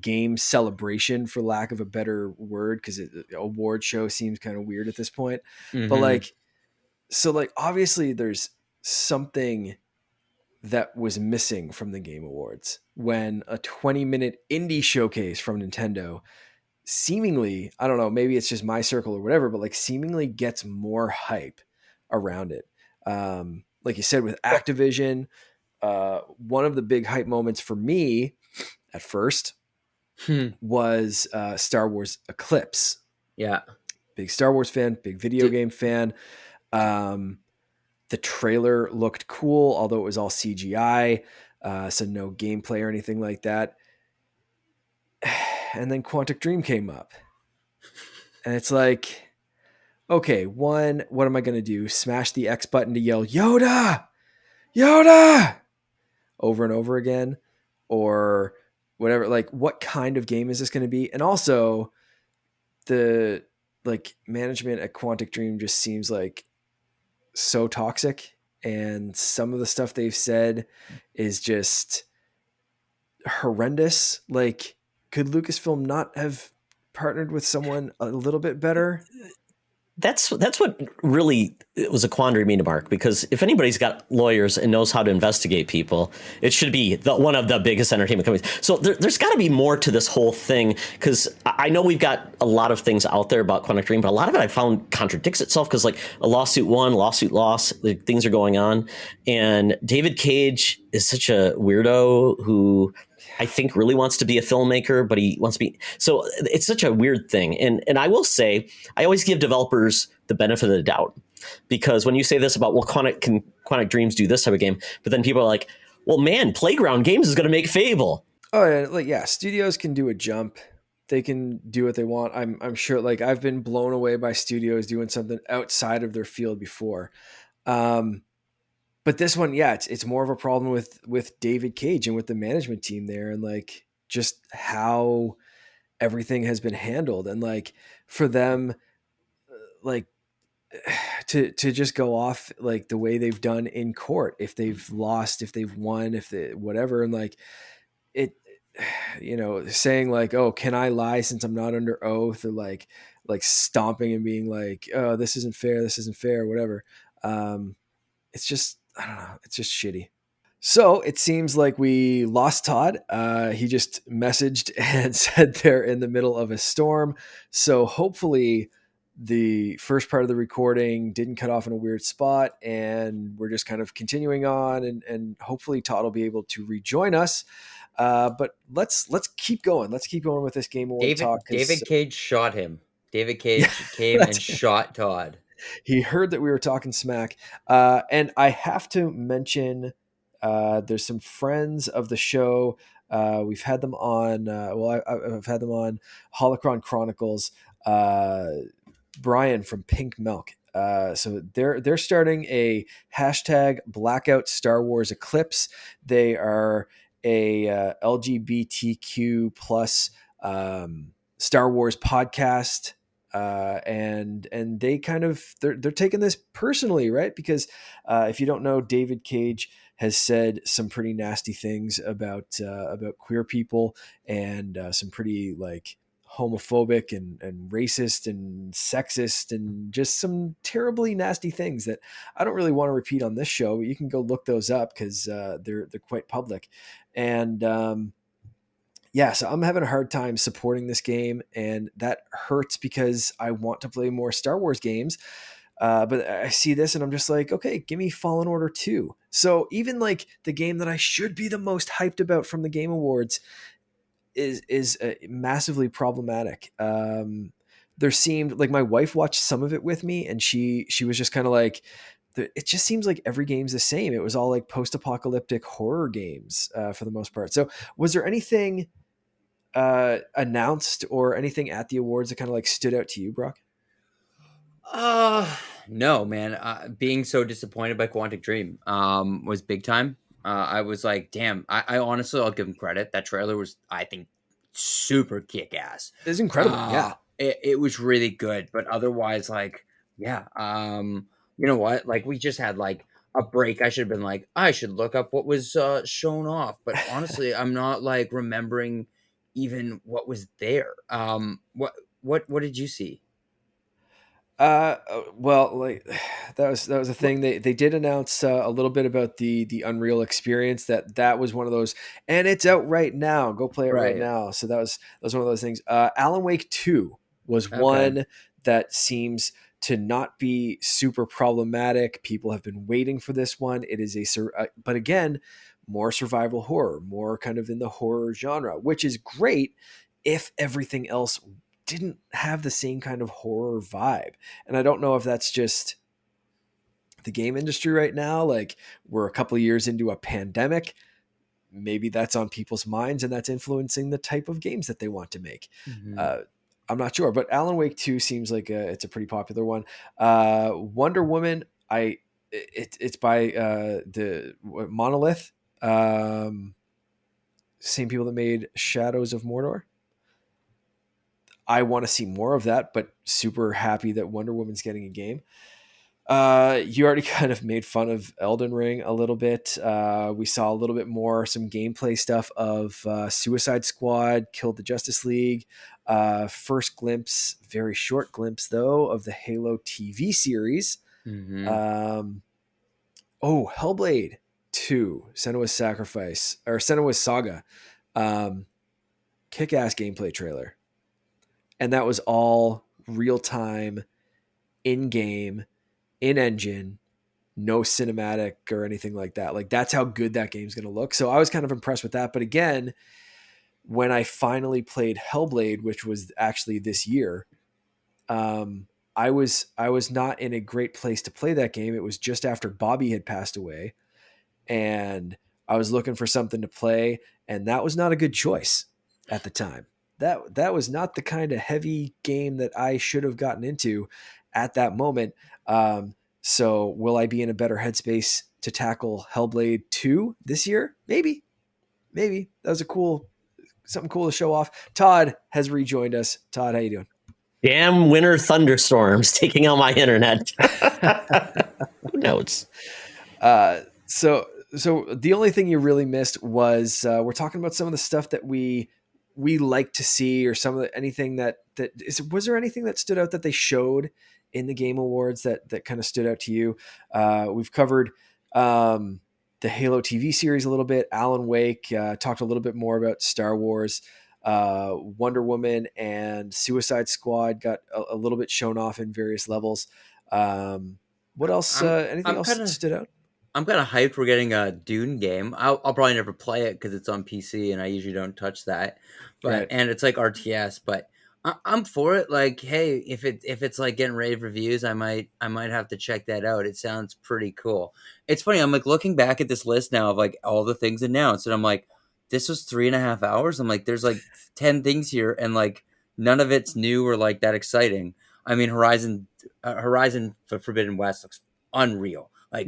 game celebration, for lack of a better word, because award show seems kind of weird at this point. But like, so like obviously there's something that was missing from the Game Awards when a 20-minute indie showcase from Nintendo seemingly, I don't know, maybe it's just my circle or whatever, but like seemingly gets more hype around it. Like you said, with Activision, one of the big hype moments for me at first was Star Wars Eclipse. Yeah. Big Star Wars fan, big video game fan. The trailer looked cool, although it was all CGI, so no gameplay or anything like that. And then Quantic Dream came up. And it's like, okay, one, what am I going to do? Smash the X button to yell, Yoda! Yoda! Over and over again? Or whatever. Like, what kind of game is this going to be? And also, the like management at Quantic Dream just seems like so toxic, and some of the stuff they've said is just horrendous. Like, could Lucasfilm not have partnered with someone a little bit better? That's what really it was a quandary me to Mark, because if anybody's got lawyers and knows how to investigate people, it should be one of the biggest entertainment companies. So there's got to be more to this whole thing, because I know we've got a lot of things out there about Quantic Dream, but a lot of it I found contradicts itself, because like a lawsuit won, lawsuit lost, like, things are going on. And David Cage is such a weirdo who I think really wants to be a filmmaker, but he wants to be, so it's such a weird thing. And I will say, I always give developers the benefit of the doubt, because when you say this about, well, Quantic Dreams do this type of game, but then people are like, well, man, Playground Games is going to make Fable. Oh, yeah, like, yeah, studios can do a jump. They can do what they want. I'm sure, like, I've been blown away by studios doing something outside of their field before. But this one, yeah, it's more of a problem with David Cage and with the management team there, and like just how everything has been handled, and like for them, like to just go off like the way they've done in court, if they've lost, if they've won, if they whatever, and like it, saying like, oh, can I lie since I'm not under oath, or like stomping and being like, oh, this isn't fair, whatever. It's just, I don't know. It's just shitty. So it seems like we lost Todd. He just messaged and said they're in the middle of a storm. So hopefully the first part of the recording didn't cut off in a weird spot, and we're just kind of continuing on, and hopefully Todd will be able to rejoin us. But let's keep going. Let's keep going with this Game Award talk. David Cage shot him. David Cage Yeah, came and shot Todd. he heard that we were talking smack. And I have to mention, there's some friends of the show. We've had them on. I've had them on Holocron Chronicles. Brian from Pink Milk. So they're starting a hashtag Blackout Star Wars Eclipse. They are a LGBTQ plus Star Wars podcast. And they kind of they're taking this personally, right? Because if you don't know, David Cage has said some pretty nasty things about queer people, and some pretty like homophobic and racist and sexist and just some terribly nasty things that I don't really want to repeat on this show, but you can go look those up because they're quite public. And yeah, so I'm having a hard time supporting this game, and that hurts because I want to play more Star Wars games. But I see this and I'm just like, okay, give me Fallen Order 2. So even like the game that I should be the most hyped about from the Game Awards is massively problematic. There seemed like my wife watched some of it with me, and she was just kind of like, it just seems like every game's the same. It was all like post-apocalyptic horror games for the most part. So was there anything announced or anything at the awards that kind of like stood out to you, Brock? No, man. Being so disappointed by Quantic Dream was big time. I was like, damn. I honestly, I'll give him credit. That trailer was, I think, super kick ass. It's incredible. Yeah. It was really good. But otherwise, like, yeah. You know what? Like, we just had like a break. I should have been like, I should look up what was shown off. But honestly, I'm not like remembering even what was there. What did you see? Well, like that was a thing. They did announce a little bit about the Unreal experience. That was one of those, and it's out right now. Go play it right now. So that was one of those things. Alan Wake 2 was one that seems to not be super problematic. People have been waiting for this one. It is but again, more survival horror, more kind of in the horror genre, which is great if everything else didn't have the same kind of horror vibe. And I don't know if that's just the game industry right now. Like, we're a couple of years into a pandemic. Maybe that's on people's minds, and that's influencing the type of games that they want to make. Mm-hmm. I'm not sure, but Alan Wake 2 seems like it's a pretty popular one. Wonder Woman, it's by the Monolith, same people that made Shadows of Mordor. I want to see more of that, but super happy that Wonder Woman's getting a game. You already kind of made fun of Elden Ring a little bit. We saw a little bit more, some gameplay stuff of Suicide Squad, Killed the Justice League. First glimpse, very short glimpse though, of the Halo TV series. Mm-hmm. Hellblade 2, Senua's Sacrifice, or Senua's Saga. Kick-ass gameplay trailer. And that was all real-time, in-game, in-engine, no cinematic or anything like that. Like, that's how good that game's going to look. So I was kind of impressed with that. But again, when I finally played Hellblade, which was actually this year, I was not in a great place to play that game. It was just after Bobby had passed away, and I was looking for something to play, and that was not a good choice at the time. That was not the kind of heavy game that I should have gotten into at that moment. So will I be in a better headspace to tackle Hellblade 2 this year? Maybe. That was something cool to show off. Todd has rejoined us. Todd, how you doing? Damn winter thunderstorms taking out my internet. Who knows? So the only thing you really missed was we're talking about some of the stuff that we like to see, or some of anything was there anything that stood out that they showed in the Game Awards that kind of stood out to you? We've covered the Halo TV series a little bit. Alan Wake talked a little bit more about Star Wars. Wonder Woman and Suicide Squad got a little bit shown off in various levels. What else? Anything else that stood out? I'm kind of hyped we're getting a Dune game. I'll probably never play it because it's on PC and I usually don't touch that. But Right. and it's like RTS, but I'm for it. Like, hey, if it's like getting rave reviews, I might have to check that out. It sounds pretty cool. It's funny. I'm like looking back at this list now of like all the things announced, and I'm like, this was 3.5 hours. I'm like, there's like 10 things here, and like none of it's new or like that exciting. I mean, Horizon Forbidden West looks unreal. Like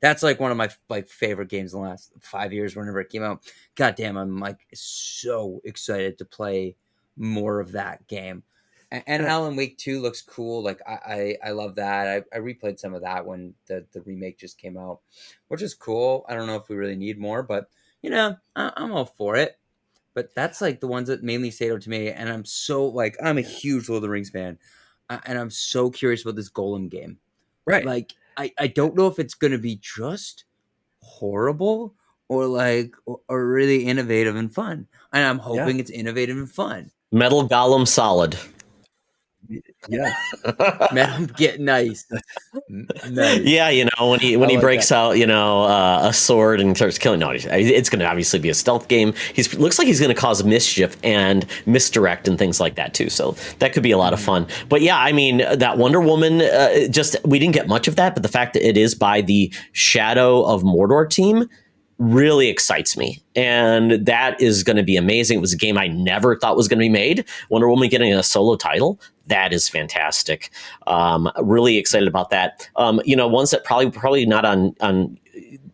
that's like one of my like favorite games in the last 5 years. Whenever it came out, goddamn, I'm like so excited to play more of that game. And Alan Wake 2 looks cool. Like I love that. I replayed some of that when the remake just came out, which is cool. I don't know if we really need more, but you know, I'm all for it. But that's like the ones that mainly stand out to me. And I'm so like, I'm a huge Lord of the Rings fan, and I'm so curious about this Golem game. Right. Like I don't know if it's going to be just horrible or like or really innovative and fun. And I'm hoping it's innovative and fun. Metal Golem Solid. Yeah. Metal get nice. Nice. Yeah, you know, when he breaks out, you know, a sword and starts killing. No, it's going to obviously be a stealth game. Looks like he's going to cause mischief and misdirect and things like that too. So that could be a lot of fun. But yeah, I mean, that Wonder Woman, we didn't get much of that, but the fact that it is by the Shadow of Mordor team really excites me, and that is going to be amazing. It was a game I never thought was going to be made. Wonder Woman getting a solo title, that is fantastic. Really excited about that. You know, ones that probably not on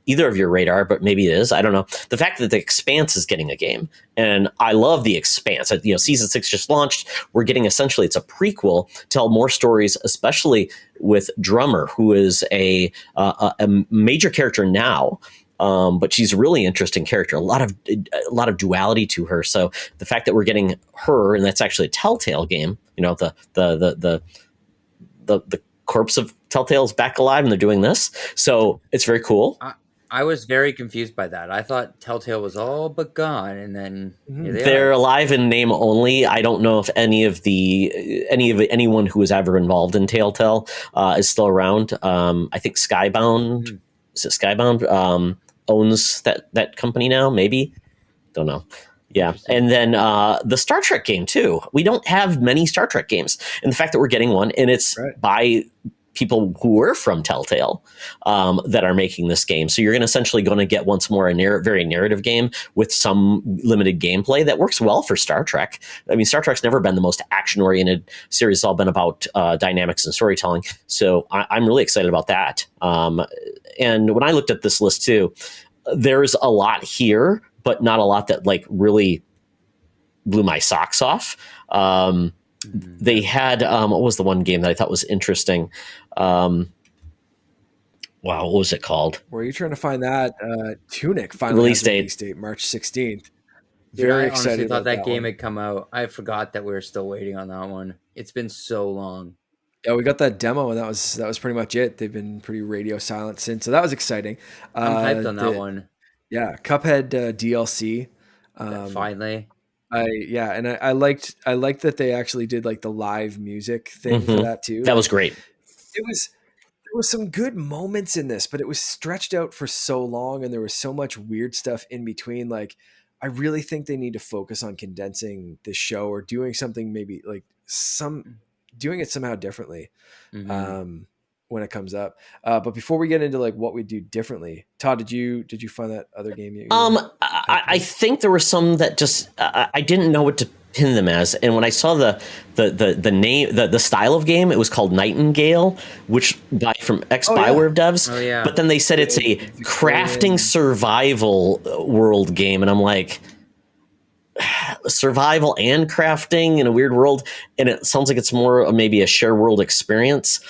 either of your radar, but maybe it is. I don't know. The fact that The Expanse is getting a game, and I love The Expanse. You know, season 6 just launched. We're getting essentially it's a prequel, tell more stories, especially with Drummer, who is a major character now. But she's a really interesting character. A lot of duality to her. So the fact that we're getting her, and that's actually a Telltale game. You know, the corpse of Telltale is back alive, and they're doing this. So it's very cool. I was very confused by that. I thought Telltale was all but gone, and then they're alive in name only. I don't know if anyone who was ever involved in Telltale is still around. I think Skybound. Is it Skybound? Owns that company now, maybe. Don't know. Yeah. And then the Star Trek game too. We don't have many Star Trek games. And the fact that we're getting one, and it's by people who were from Telltale that are making this game. So you're essentially going to get once more a very narrative game with some limited gameplay that works well for Star Trek. I mean, Star Trek's never been the most action-oriented series. It's all been about dynamics and storytelling. So I'm really excited about that. And when I looked at this list too, there's a lot here, but not a lot that like really blew my socks off. They had what was the one game that I thought was interesting? Wow, what was it called? Were you trying to find that? Tunic finally release date March 16th. Very excited. I thought that game had come out. I forgot that we were still waiting on that one. It's been so long. Yeah, we got that demo, and that was pretty much it. They've been pretty radio silent since, so that was exciting. I'm hyped on that one. Yeah, Cuphead DLC. Finally. I liked that they actually did like the live music thing for that too. That was great. There was some good moments in this, but it was stretched out for so long, and there was so much weird stuff in between. Like, I really think they need to focus on condensing the show or doing something maybe like doing it somehow differently when it comes up. But before we get into like what we do differently, Todd, did you find that other game? I think there were some that just I didn't know what to pin them as, and when I saw the name, the style of game, it was called Nightingale, which from Bioware devs. Oh, yeah. But then they said it's a crafting survival world game, and I'm like, survival and crafting in a weird world, and it sounds like it's more maybe a share world experience.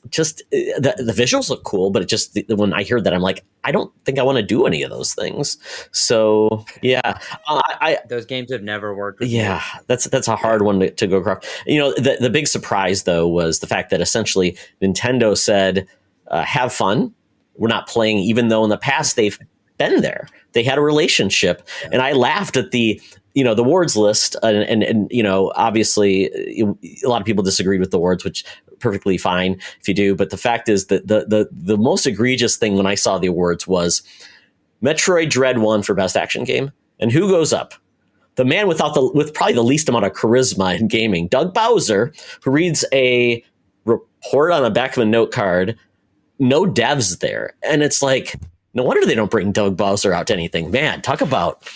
Just the visuals look cool, but it just when I hear that, I'm like, I don't think I want to do any of those things. So yeah, those games have never worked. Yeah, that's a hard one to go across. You know, the big surprise though was the fact that essentially Nintendo said, "Have fun." were not playing, even though in the past they've been there. They had a relationship, and I laughed at the the awards list, and obviously a lot of people disagreed with the awards, which perfectly fine if you do. But the fact is that the most egregious thing when I saw the awards was Metroid Dread won for best action game, and who goes up? The man with probably the least amount of charisma in gaming, Doug Bowser, who reads a report on the back of a note card. No devs there, and it's like, no wonder they don't bring Doug Bowser out to anything. Man, talk about,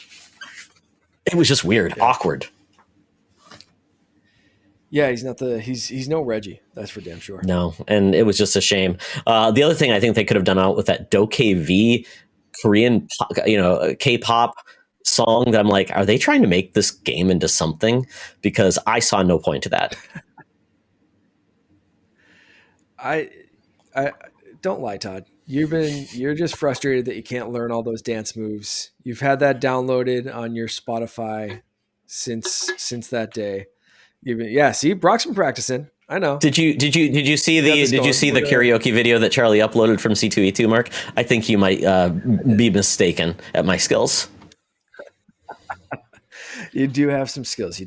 it was just weird, awkward. Yeah, he's no Reggie, that's for damn sure. No, and it was just a shame. The other thing I think they could have done out with that DokeV Korean, K-pop song, that I'm like, are they trying to make this game into something? Because I saw no point to that. I don't lie, Todd. You're just frustrated that you can't learn all those dance moves. You've had that downloaded on your Spotify since that day. See, Brock's been practicing. I know. Did you see the karaoke video that Charlie uploaded from C2E2, Mark? I think you might be mistaken at my skills. You do have some skills.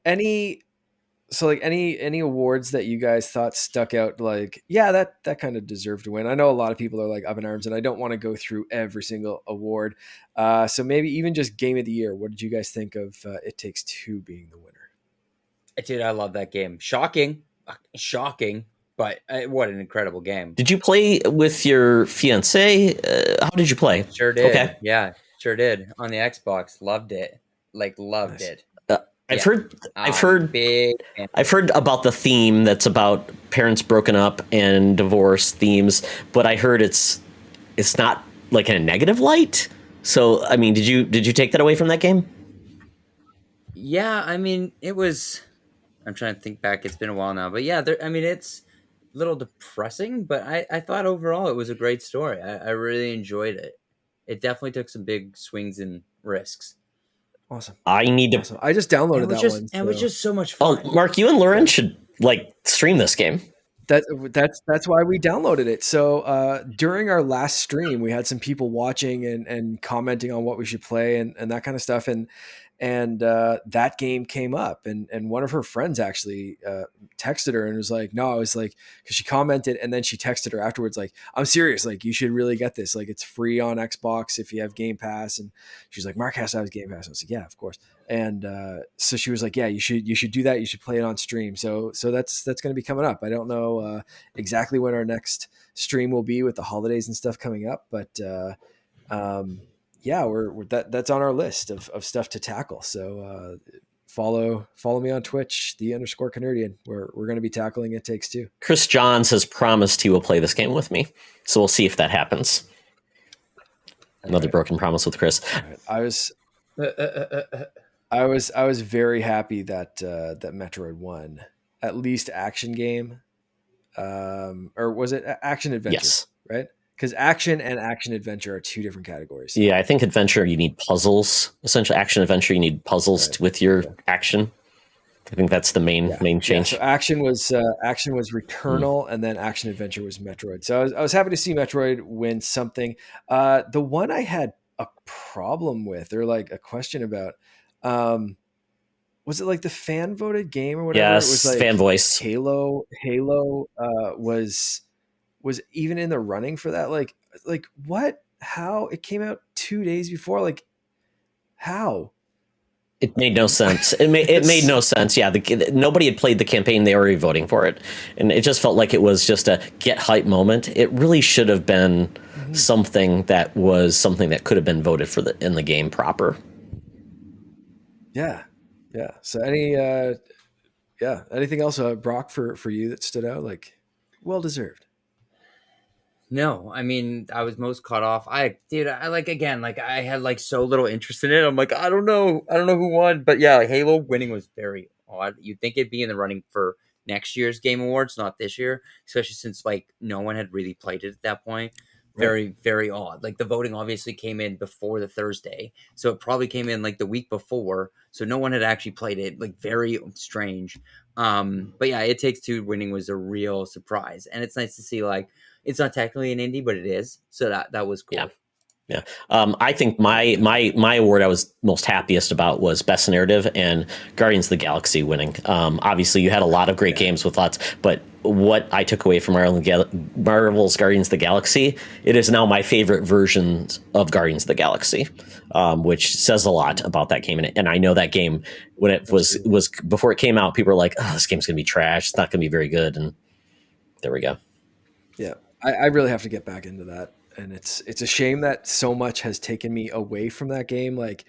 Any awards that you guys thought stuck out, like, yeah, that kind of deserved to win? I know a lot of people are like up in arms, and I don't want to go through every single award. So maybe even just Game of the Year. What did you guys think of It Takes Two being the winner? Dude, I love that game. Shocking, but what an incredible game. Did you play with your fiance? How did you play? Sure did. Okay. Yeah, sure did. On the Xbox, loved it. Loved it. I've heard about the theme that's about parents broken up and divorce themes, but I heard it's not like in a negative light. So, I mean, did you take that away from that game? Yeah, I mean, it was. I'm trying to think back. It's been a while now, but yeah, it's a little depressing, but I thought overall it was a great story. I really enjoyed it. It definitely took some big swings and risks. Awesome. I just downloaded that one. It was just so much fun. Oh, Mark, you and Lauren should stream this game. That's why we downloaded it. So during our last stream, we had some people watching and commenting on what we should play and that kind of stuff. And that game came up, and one of her friends actually texted her and was like, no, I was like, because she commented and then she texted her afterwards, like, I'm serious, like, you should really get this, like, it's free on Xbox if you have Game Pass. And she's like, Mark has to have Game Pass. I was like, yeah, of course. And so she was like, yeah, you should do that. You should play it on stream. So that's going to be coming up. I don't know exactly when our next stream will be with the holidays and stuff coming up, but yeah, that's on our list of stuff to tackle. So follow me on Twitch, _Canardian, where we're going to be tackling It Takes Two. Chris Johns has promised he will play this game with me, so we'll see if that happens. Another broken promise with Chris. I was very happy that Metroid won at least action game, or was it action adventure? Yes, right. Because action and action adventure are two different categories. Yeah, I think adventure, you need puzzles. Essentially, action adventure, you need puzzles with your action. I think that's the main change. Yeah, so action was Returnal, and then action adventure was Metroid. So I was happy to see Metroid win something. The one I had a problem with, or like a question about, was it like the fan voted game or whatever? Yes, it was like fan voice. Halo was even in the running for that. Like what? How? It came out 2 days before. Like how? It made no sense. It made no sense. Yeah, nobody had played the campaign. They were already voting for it, and it just felt like it was just a get hype moment. It really should have been something that could have been voted for in the game proper. Yeah. So anything else, Brock, for you that stood out, like, well deserved? No, I mean, I was most caught off. I had so little interest in it. I'm like, I don't know who won, but yeah, Halo winning was very odd. You'd think it'd be in the running for next year's Game Awards, not this year, especially since no one had really played it at that point. very, very odd. Like the voting obviously came in before the Thursday, so it probably came in like the week before. So no one had actually played it. Like very strange. But yeah, It Takes Two winning was a real surprise, and it's nice to see like it's not technically an indie, but it is. So that was cool. Yeah. Yeah. I think my award I was most happiest about was Best Narrative and Guardians of the Galaxy winning. Obviously, you had a lot of great games with lots, but what I took away from Marvel's Guardians of the Galaxy, it is now my favorite version of Guardians of the Galaxy, which says a lot about that game. And I know that game, when it was before it came out, people were like, oh, this game's going to be trash. It's not going to be very good. And there we go. Yeah, I really have to get back into that. And it's a shame that so much has taken me away from that game, like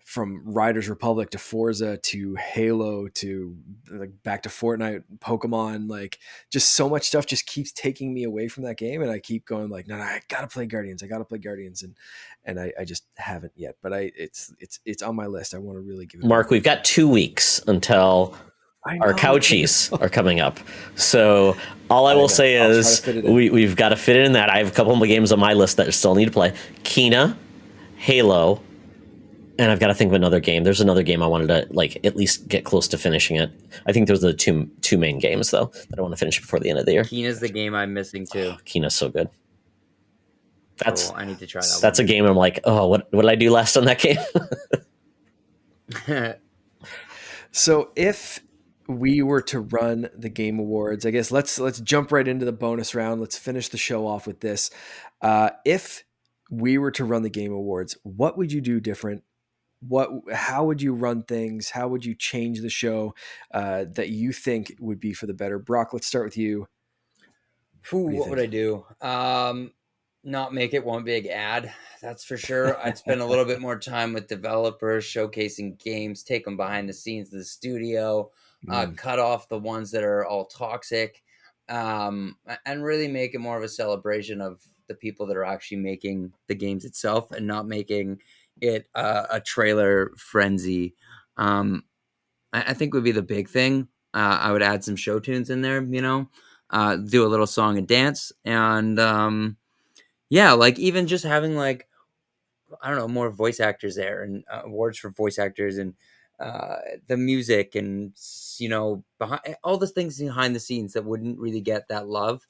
from Riders Republic to Forza to Halo to like back to Fortnite, Pokemon, like just so much stuff just keeps taking me away from that game. And I keep going like, no, I gotta play Guardians. And I just haven't yet, but it's on my list. I want to really give it. Mark, we've got 2 weeks until our couchies are coming up. So all I will say is we've got to fit it in that. I have a couple of games on my list that I still need to play. Kena, Halo, and I've got to think of another game. There's another game I wanted to like at least get close to finishing it. I think those are the two main games though that I want to finish before the end of the year. Kena's the game I'm missing too. Oh, Kena's so good. That's I need to try that. That's a game I'm like, oh, what did I do last on that game? So if we were to run the Game Awards, I guess let's jump right into the bonus round. Let's finish the show off with this. If we were to run the Game Awards, what would you do different? How would you run things? How would you change the show that you think would be for the better? Brock, let's start with you. What would I do? Not make it one big ad, that's for sure. I'd spend a little bit more time with developers, showcasing games, take them behind the scenes of the studio, cut off the ones that are all toxic, and really make it more of a celebration of the people that are actually making the games itself and not making it a trailer frenzy. I think would be the big thing. I would add some show tunes in there, do a little song and dance, and yeah, like even just having like, I don't know, more voice actors there and awards for voice actors and the music and, behind all the things behind the scenes that wouldn't really get that love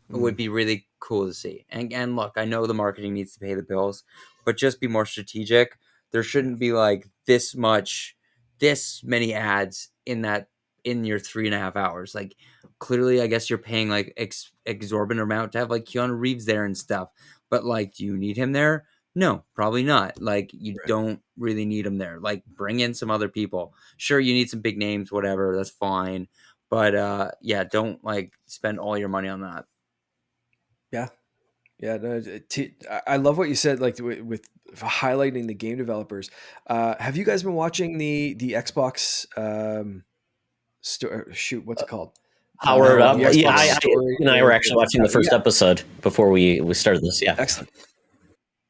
would be really cool to see. And look, I know the marketing needs to pay the bills, but just be more strategic. There shouldn't be like this many ads in your 3.5 hours. Like clearly, I guess you're paying like exorbitant amount to have like Keanu Reeves there and stuff. But like, do you need him there? No, probably not. Like you don't really need him there. Like bring in some other people. Sure, you need some big names, whatever. That's fine. But yeah, don't like spend all your money on that. Yeah. Yeah, no, I love what you said, like with highlighting the game developers. Have you guys been watching the Xbox shoot? What's it called? Power Up. Yeah, I and I were actually watching the first episode before we started this. Yeah, excellent.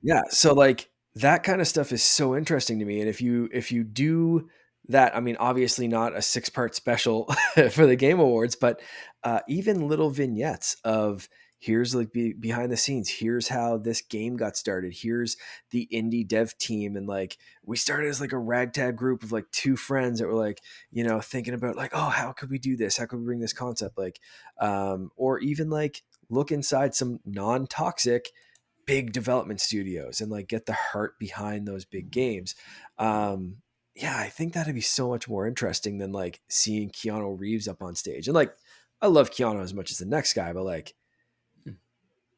Yeah, so like that kind of stuff is so interesting to me, and if you do that, I mean, obviously not a 6-part special for the Game Awards, but even little vignettes of. Here's like behind the scenes. Here's how this game got started. Here's the indie dev team. And like, we started as like a ragtag group of like 2 friends that were like, thinking about like, oh, how could we do this? How could we bring this concept? Like, or even like look inside some non-toxic big development studios and like get the heart behind those big games. Yeah, I think that'd be so much more interesting than like seeing Keanu Reeves up on stage. And like, I love Keanu as much as the next guy, but like,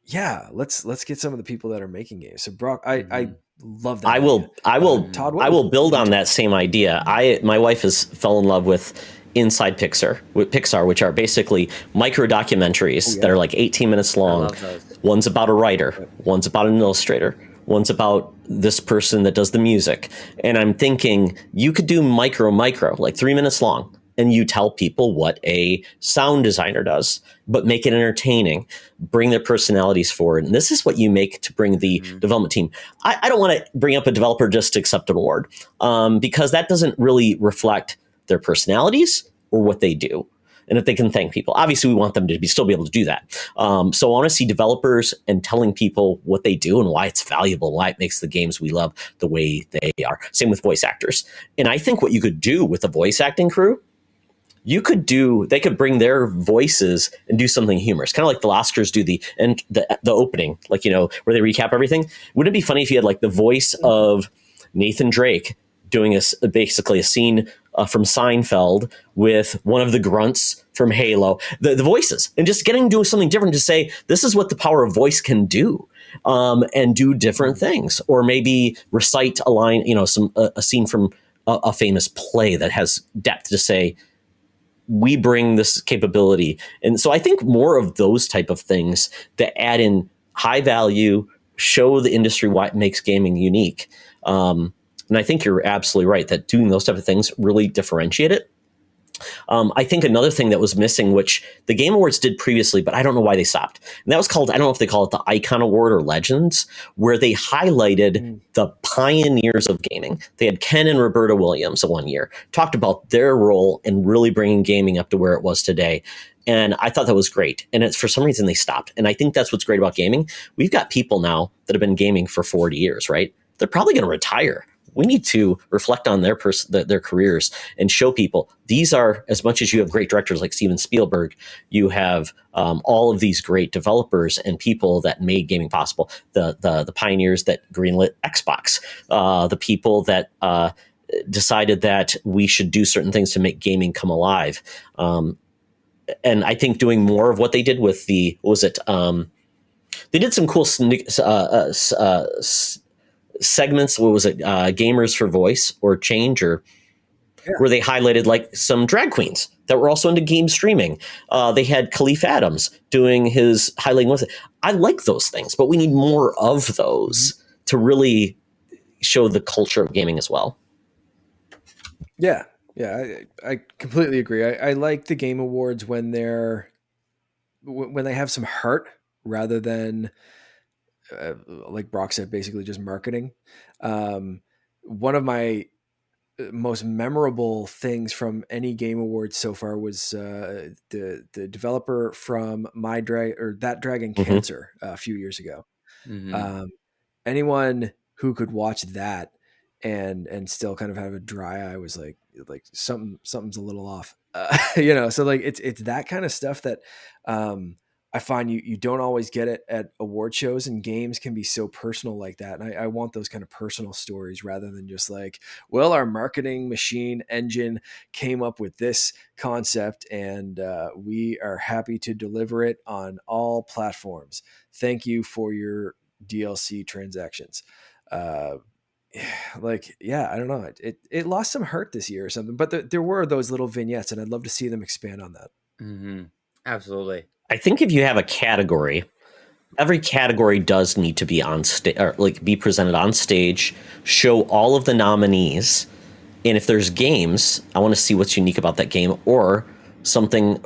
yeah, let's get some of the people that are making games. So Brock, I love that. I will build on that same idea. My wife fell in love with Inside Pixar, which are basically micro documentaries that are like 18 minutes long. One's about a writer, one's about an illustrator, one's about this person that does the music. And I'm thinking you could do micro, like 3 minutes long. And you tell people what a sound designer does, but make it entertaining, bring their personalities forward. And this is what you make to bring the development team. I don't want to bring up a developer just to accept an award because that doesn't really reflect their personalities or what they do. and if they can thank people. Obviously, we want them to still be able to do that. So I want to see developers and telling people what they do and why it's valuable, why it makes the games we love the way they are. Same with voice actors. And I think what you could do with the voice acting crew, they could bring their voices and do something humorous, kind of like the Oscars do the opening, like, where they recap everything. Wouldn't it be funny if you had like the voice of Nathan Drake doing basically a scene from Seinfeld with one of the grunts from Halo, the voices, and just getting to do something different to say, this is what the power of voice can do, and do different things, or maybe recite a line, a scene from a famous play that has depth to say, we bring this capability. And so I think more of those type of things that add in high value, show the industry what makes gaming unique. And I think you're absolutely right that doing those type of things really differentiate it. I think another thing that was missing, which the Game Awards did previously, but I don't know why they stopped. And that was called, I don't know if they call it the Icon Award or Legends, where they highlighted the pioneers of gaming. They had Ken and Roberta Williams one year, talked about their role in really bringing gaming up to where it was today. And I thought that was great. And for some reason they stopped. And I think that's what's great about gaming. We've got people now that have been gaming for 40 years, right? They're probably going to retire. We need to reflect on their careers and show people these are, as much as you have great directors like Steven Spielberg, you have all of these great developers and people that made gaming possible. The pioneers that greenlit Xbox, the people that decided that we should do certain things to make gaming come alive. And I think doing more of what they did with they did some cool segments. What was it? Gamers for Voice or Change, or where they highlighted like some drag queens that were also into game streaming. They had Khalif Adams doing his highlighting with it. I like those things, but we need more of those to really show the culture of gaming as well. Yeah. I completely agree. I like the Game Awards when they have some heart rather than, like Brock said, basically just marketing. One of my most memorable things from any Game Awards so far was the developer from That Dragon Cancer a few years ago. Anyone who could watch that and still kind of have a dry eye was like something's a little off, so like it's that kind of stuff that I find you don't always get it at award shows, and games can be so personal like that. And I want those kind of personal stories rather than just like, well, our marketing machine engine came up with this concept and we are happy to deliver it on all platforms. Thank you for your DLC transactions. I don't know. It lost some heart this year or something, but there were those little vignettes, and I'd love to see them expand on that. Absolutely. I think if you have a category, every category does need to be on stage, or like be presented on stage, show all of the nominees. And if there's games, I want to see what's unique about that game, or something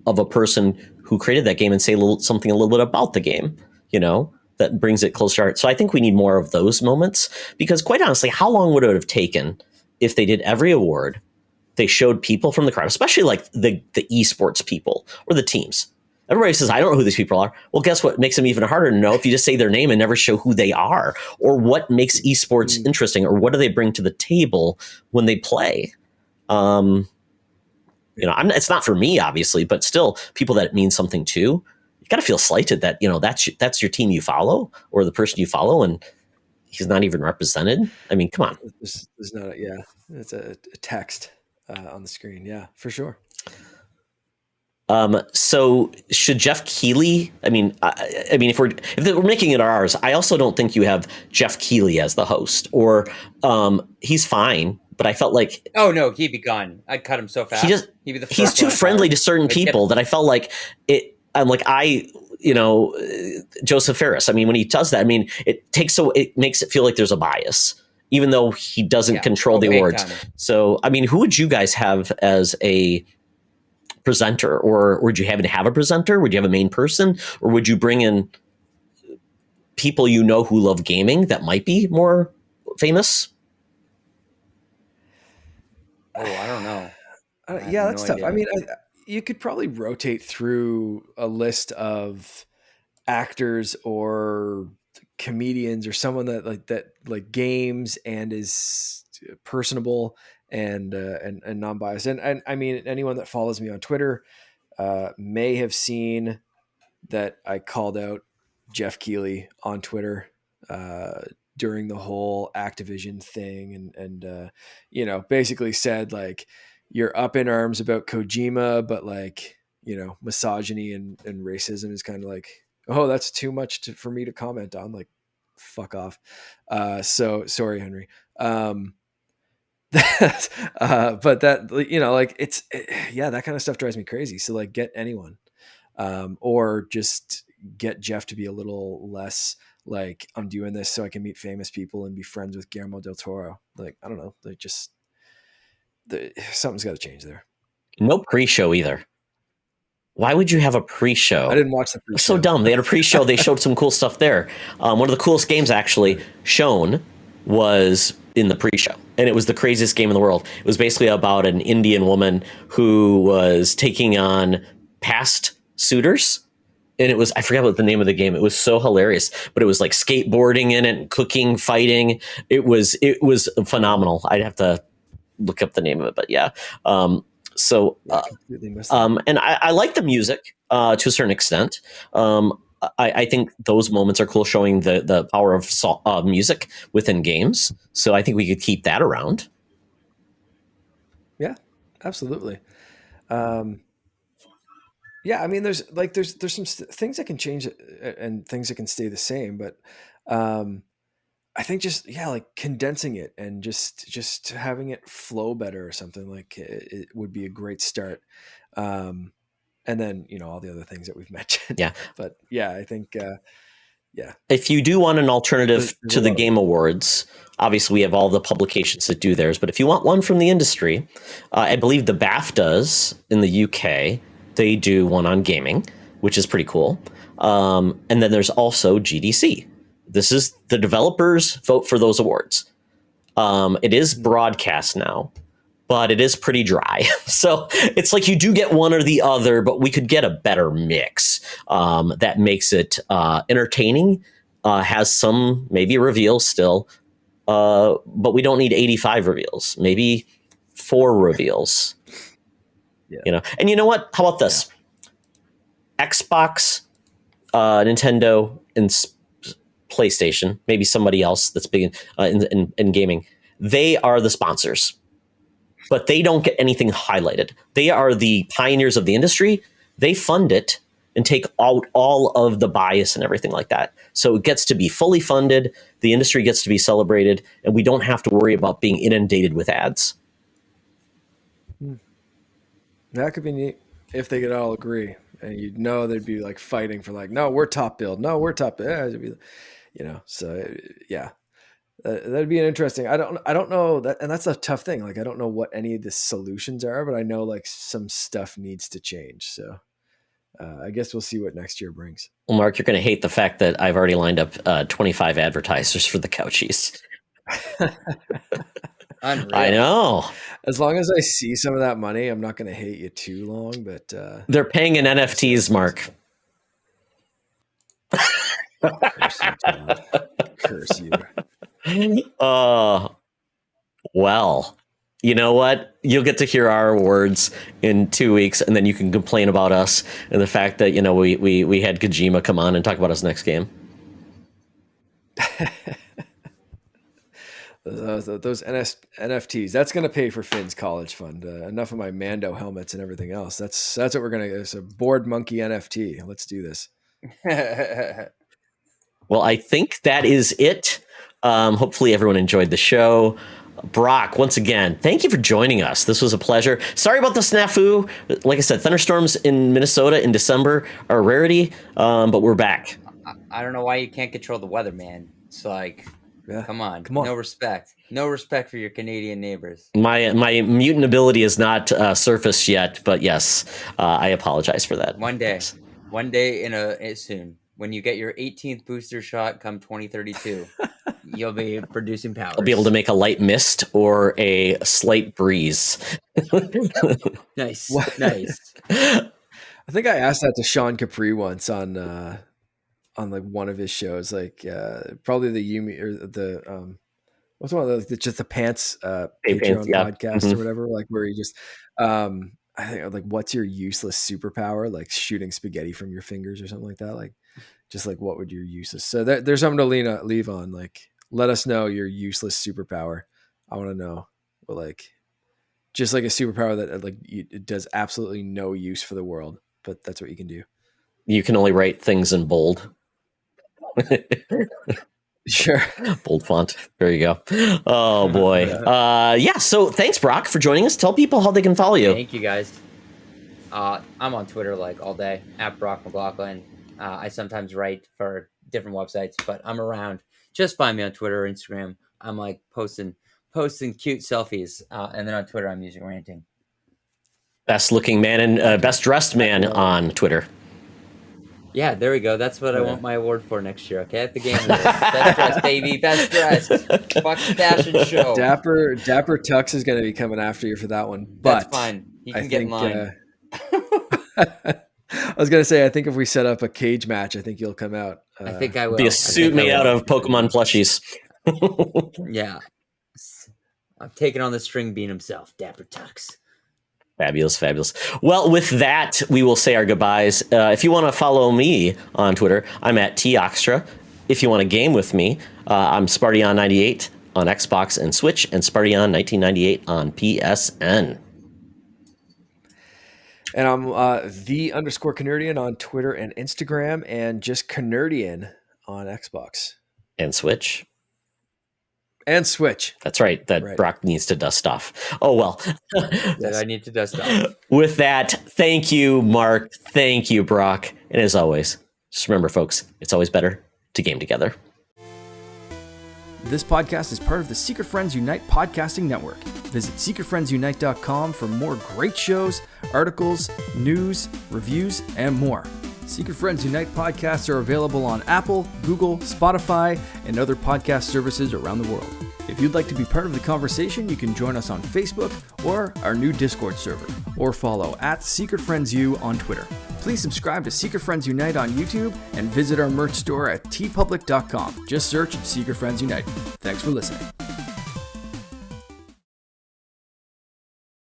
of a person who created that game, and say something a little bit about the game, that brings it closer to art. So I think we need more of those moments, because quite honestly, how long would it have taken if they did every award? They showed people from the crowd, especially like the esports people or the teams. Everybody says, I don't know who these people are. Well, guess what makes them even harder to know? If you just say their name and never show who they are, or what makes esports interesting, or what do they bring to the table when they play. It's not for me, obviously, but still, people that it means something to, you got to feel slighted that, that's your team you follow, or the person you follow, and he's not even represented. I mean, come on. There's not it's a text on the screen. Yeah, for sure. So should Jeff Keighley? I mean, if we're making it ours, I also don't think you have Jeff Keighley as the host, or he's fine. But I felt like, oh no, he'd be gone. I'd cut him so fast. He's too friendly to certain people that I felt like it. I'm like Joseph Ferris. I mean, when he does that, I mean, it makes it feel like there's a bias, even though he doesn't control the awards. So, I mean, who would you guys have as a presenter, or would you have a presenter? Would you have a main person, or would you bring in people who love gaming that might be more famous? Oh, I don't know. Yeah, that's tough. Idea. I mean, you could probably rotate through a list of actors or comedians or someone that games and is personable and non-biased. And I mean, anyone that follows me on Twitter may have seen that I called out Jeff Keighley on Twitter during the whole Activision thing, and basically said like, you're up in arms about Kojima, but like, misogyny and racism is kind of like, oh, that's too much for me to comment on. Like, fuck off. So sorry, Henry. But that, that kind of stuff drives me crazy. So like, get anyone, or just get Jeff to be a little less like, I'm doing this so I can meet famous people and be friends with Guillermo del Toro. Like, I don't know. Something's got to change there. No pre-show either. Why would you have a pre-show? I didn't watch the pre-show. So dumb. They had a pre-show. They showed some cool stuff there. One of the coolest games actually shown was in the pre-show, and it was the craziest game in the world. It was basically about an Indian woman who was taking on past suitors, and it was, I forgot what the name of the game. It was so hilarious, but it was like skateboarding in it, cooking, fighting. It was phenomenal. I'd have to look up the name of it, but yeah. And I like the music to a certain extent. I think those moments are cool, showing the power of music within games. So I think we could keep that around. Yeah, absolutely. Yeah, I mean, there's some things that can change and things that can stay the same, but I think just like condensing it and just having it flow better or something, like it would be a great start. And then all the other things that we've mentioned. Yeah, but yeah, I think if you do want an alternative to the Game Awards, obviously we have all the publications that do theirs. But if you want one from the industry, I believe the BAFTAs in the UK, they do one on gaming, which is pretty cool. And then there's also GDC. This is the developers vote for those awards. It is broadcast now, but it is pretty dry. So it's like you do get one or the other, but we could get a better mix that makes it entertaining, has some maybe reveals still, but we don't need 85 reveals, maybe 4 reveals. Yeah. And you know what? How about this? Yeah. Xbox, Nintendo, and PlayStation, maybe somebody else that's big in gaming, they are the sponsors, but they don't get anything highlighted. They are the pioneers of the industry. They fund it and take out all of the bias and everything like that. So it gets to be fully funded. The industry gets to be celebrated, and we don't have to worry about being inundated with ads. That could be neat if they could all agree, and they'd be like fighting for like, no, we're top build. No, we're top build. Yeah, it'd be, so yeah. That'd be an interesting. I don't know that, and that's a tough thing. Like, I don't know what any of the solutions are, but I know like some stuff needs to change. So I guess we'll see what next year brings. Well, Mark, you're going to hate the fact that I've already lined up 25 advertisers for the Couchies. Unreal. I know. As long as I see some of that money, I'm not going to hate you too long. But they're paying in NFTs, Mark. Curse you. Well, you know what? You'll get to hear our words in 2 weeks, and then you can complain about us and the fact that we had Kojima come on and talk about his next game. Those NFTs, that's going to pay for Finn's college fund. Enough of my Mando helmets and everything else. That's what we're going to. It's a Board Monkey NFT. Let's do this. Well, I think that is it. Hopefully everyone enjoyed the show. Brock, once again, thank you for joining us. This was a pleasure. Sorry about the snafu. Like I said, thunderstorms in Minnesota in December are a rarity, but we're back. I don't know why you can't control the weather, man. It's like, come on. No respect for your Canadian neighbors. My mutant ability is not surfaced yet, but yes, I apologize for that. One day soon, when you get your 18th booster shot come 2032, you'll be producing power. I'll be able to make a light mist or a slight breeze. Nice, What? nice. I think I asked that to Sean Capri once on like one of his shows, like probably the Yumi or the what's one of those, just the pants Patreon podcast or whatever, like where you just I think like, what's your useless superpower? Like shooting spaghetti from your fingers or something like that. Like just like, what would your useless? So there's something to leave on. Like, let us know your useless superpower. I want to know. But like, just like a superpower that like it does absolutely no use for the world, but that's what you can do. You can only write things in bold. Sure. Bold font. There you go. Oh boy. Yeah. So thanks, Brock, for joining us. Tell people how they can follow you. Thank you, guys. I'm on Twitter like all day at Brock Mclaughlin. I sometimes write for different websites, but I'm around. Just find me on Twitter or Instagram. I'm like posting cute selfies, and then on Twitter I'm usually ranting. Best looking man and best dressed man on Twitter. Yeah, there we go. That's what I want my award for next year. Okay, at the game, best dressed, baby, best dressed. Fuck the fashion show. Dapper Tux is going to be coming after you for that one, but that's fine. He can get in line. I was going to say, I think if we set up a cage match, I think you'll come out. I think I will. Be a suit made out of Pokemon plushies. Yeah, I'm taking on the string bean himself, Dapper Tux. Fabulous, fabulous. Well, with that, we will say our goodbyes. If you want to follow me on Twitter, I'm at TOxtra. If you want to game with me, I'm Spartyon98 on Xbox and Switch, and Spartyon1998 on PSN. And I'm _Canardian on Twitter and Instagram, and just Canardian on Xbox. And Switch. And Switch. That's right. That Brock needs to dust off. Oh, well. That I need to dust off. With that, thank you, Mark. Thank you, Brock. And as always, just remember, folks, it's always better to game together. This podcast is part of the Secret Friends Unite podcasting network. Visit secretfriendsunite.com for more great shows, articles, news, reviews, and more. Secret Friends Unite podcasts are available on Apple, Google, Spotify, and other podcast services around the world. If you'd like to be part of the conversation, you can join us on Facebook or our new Discord server, or follow at Secret Friends U on Twitter. Please subscribe to Secret Friends Unite on YouTube and visit our merch store at tpublic.com. Just search Secret Friends Unite. Thanks for listening.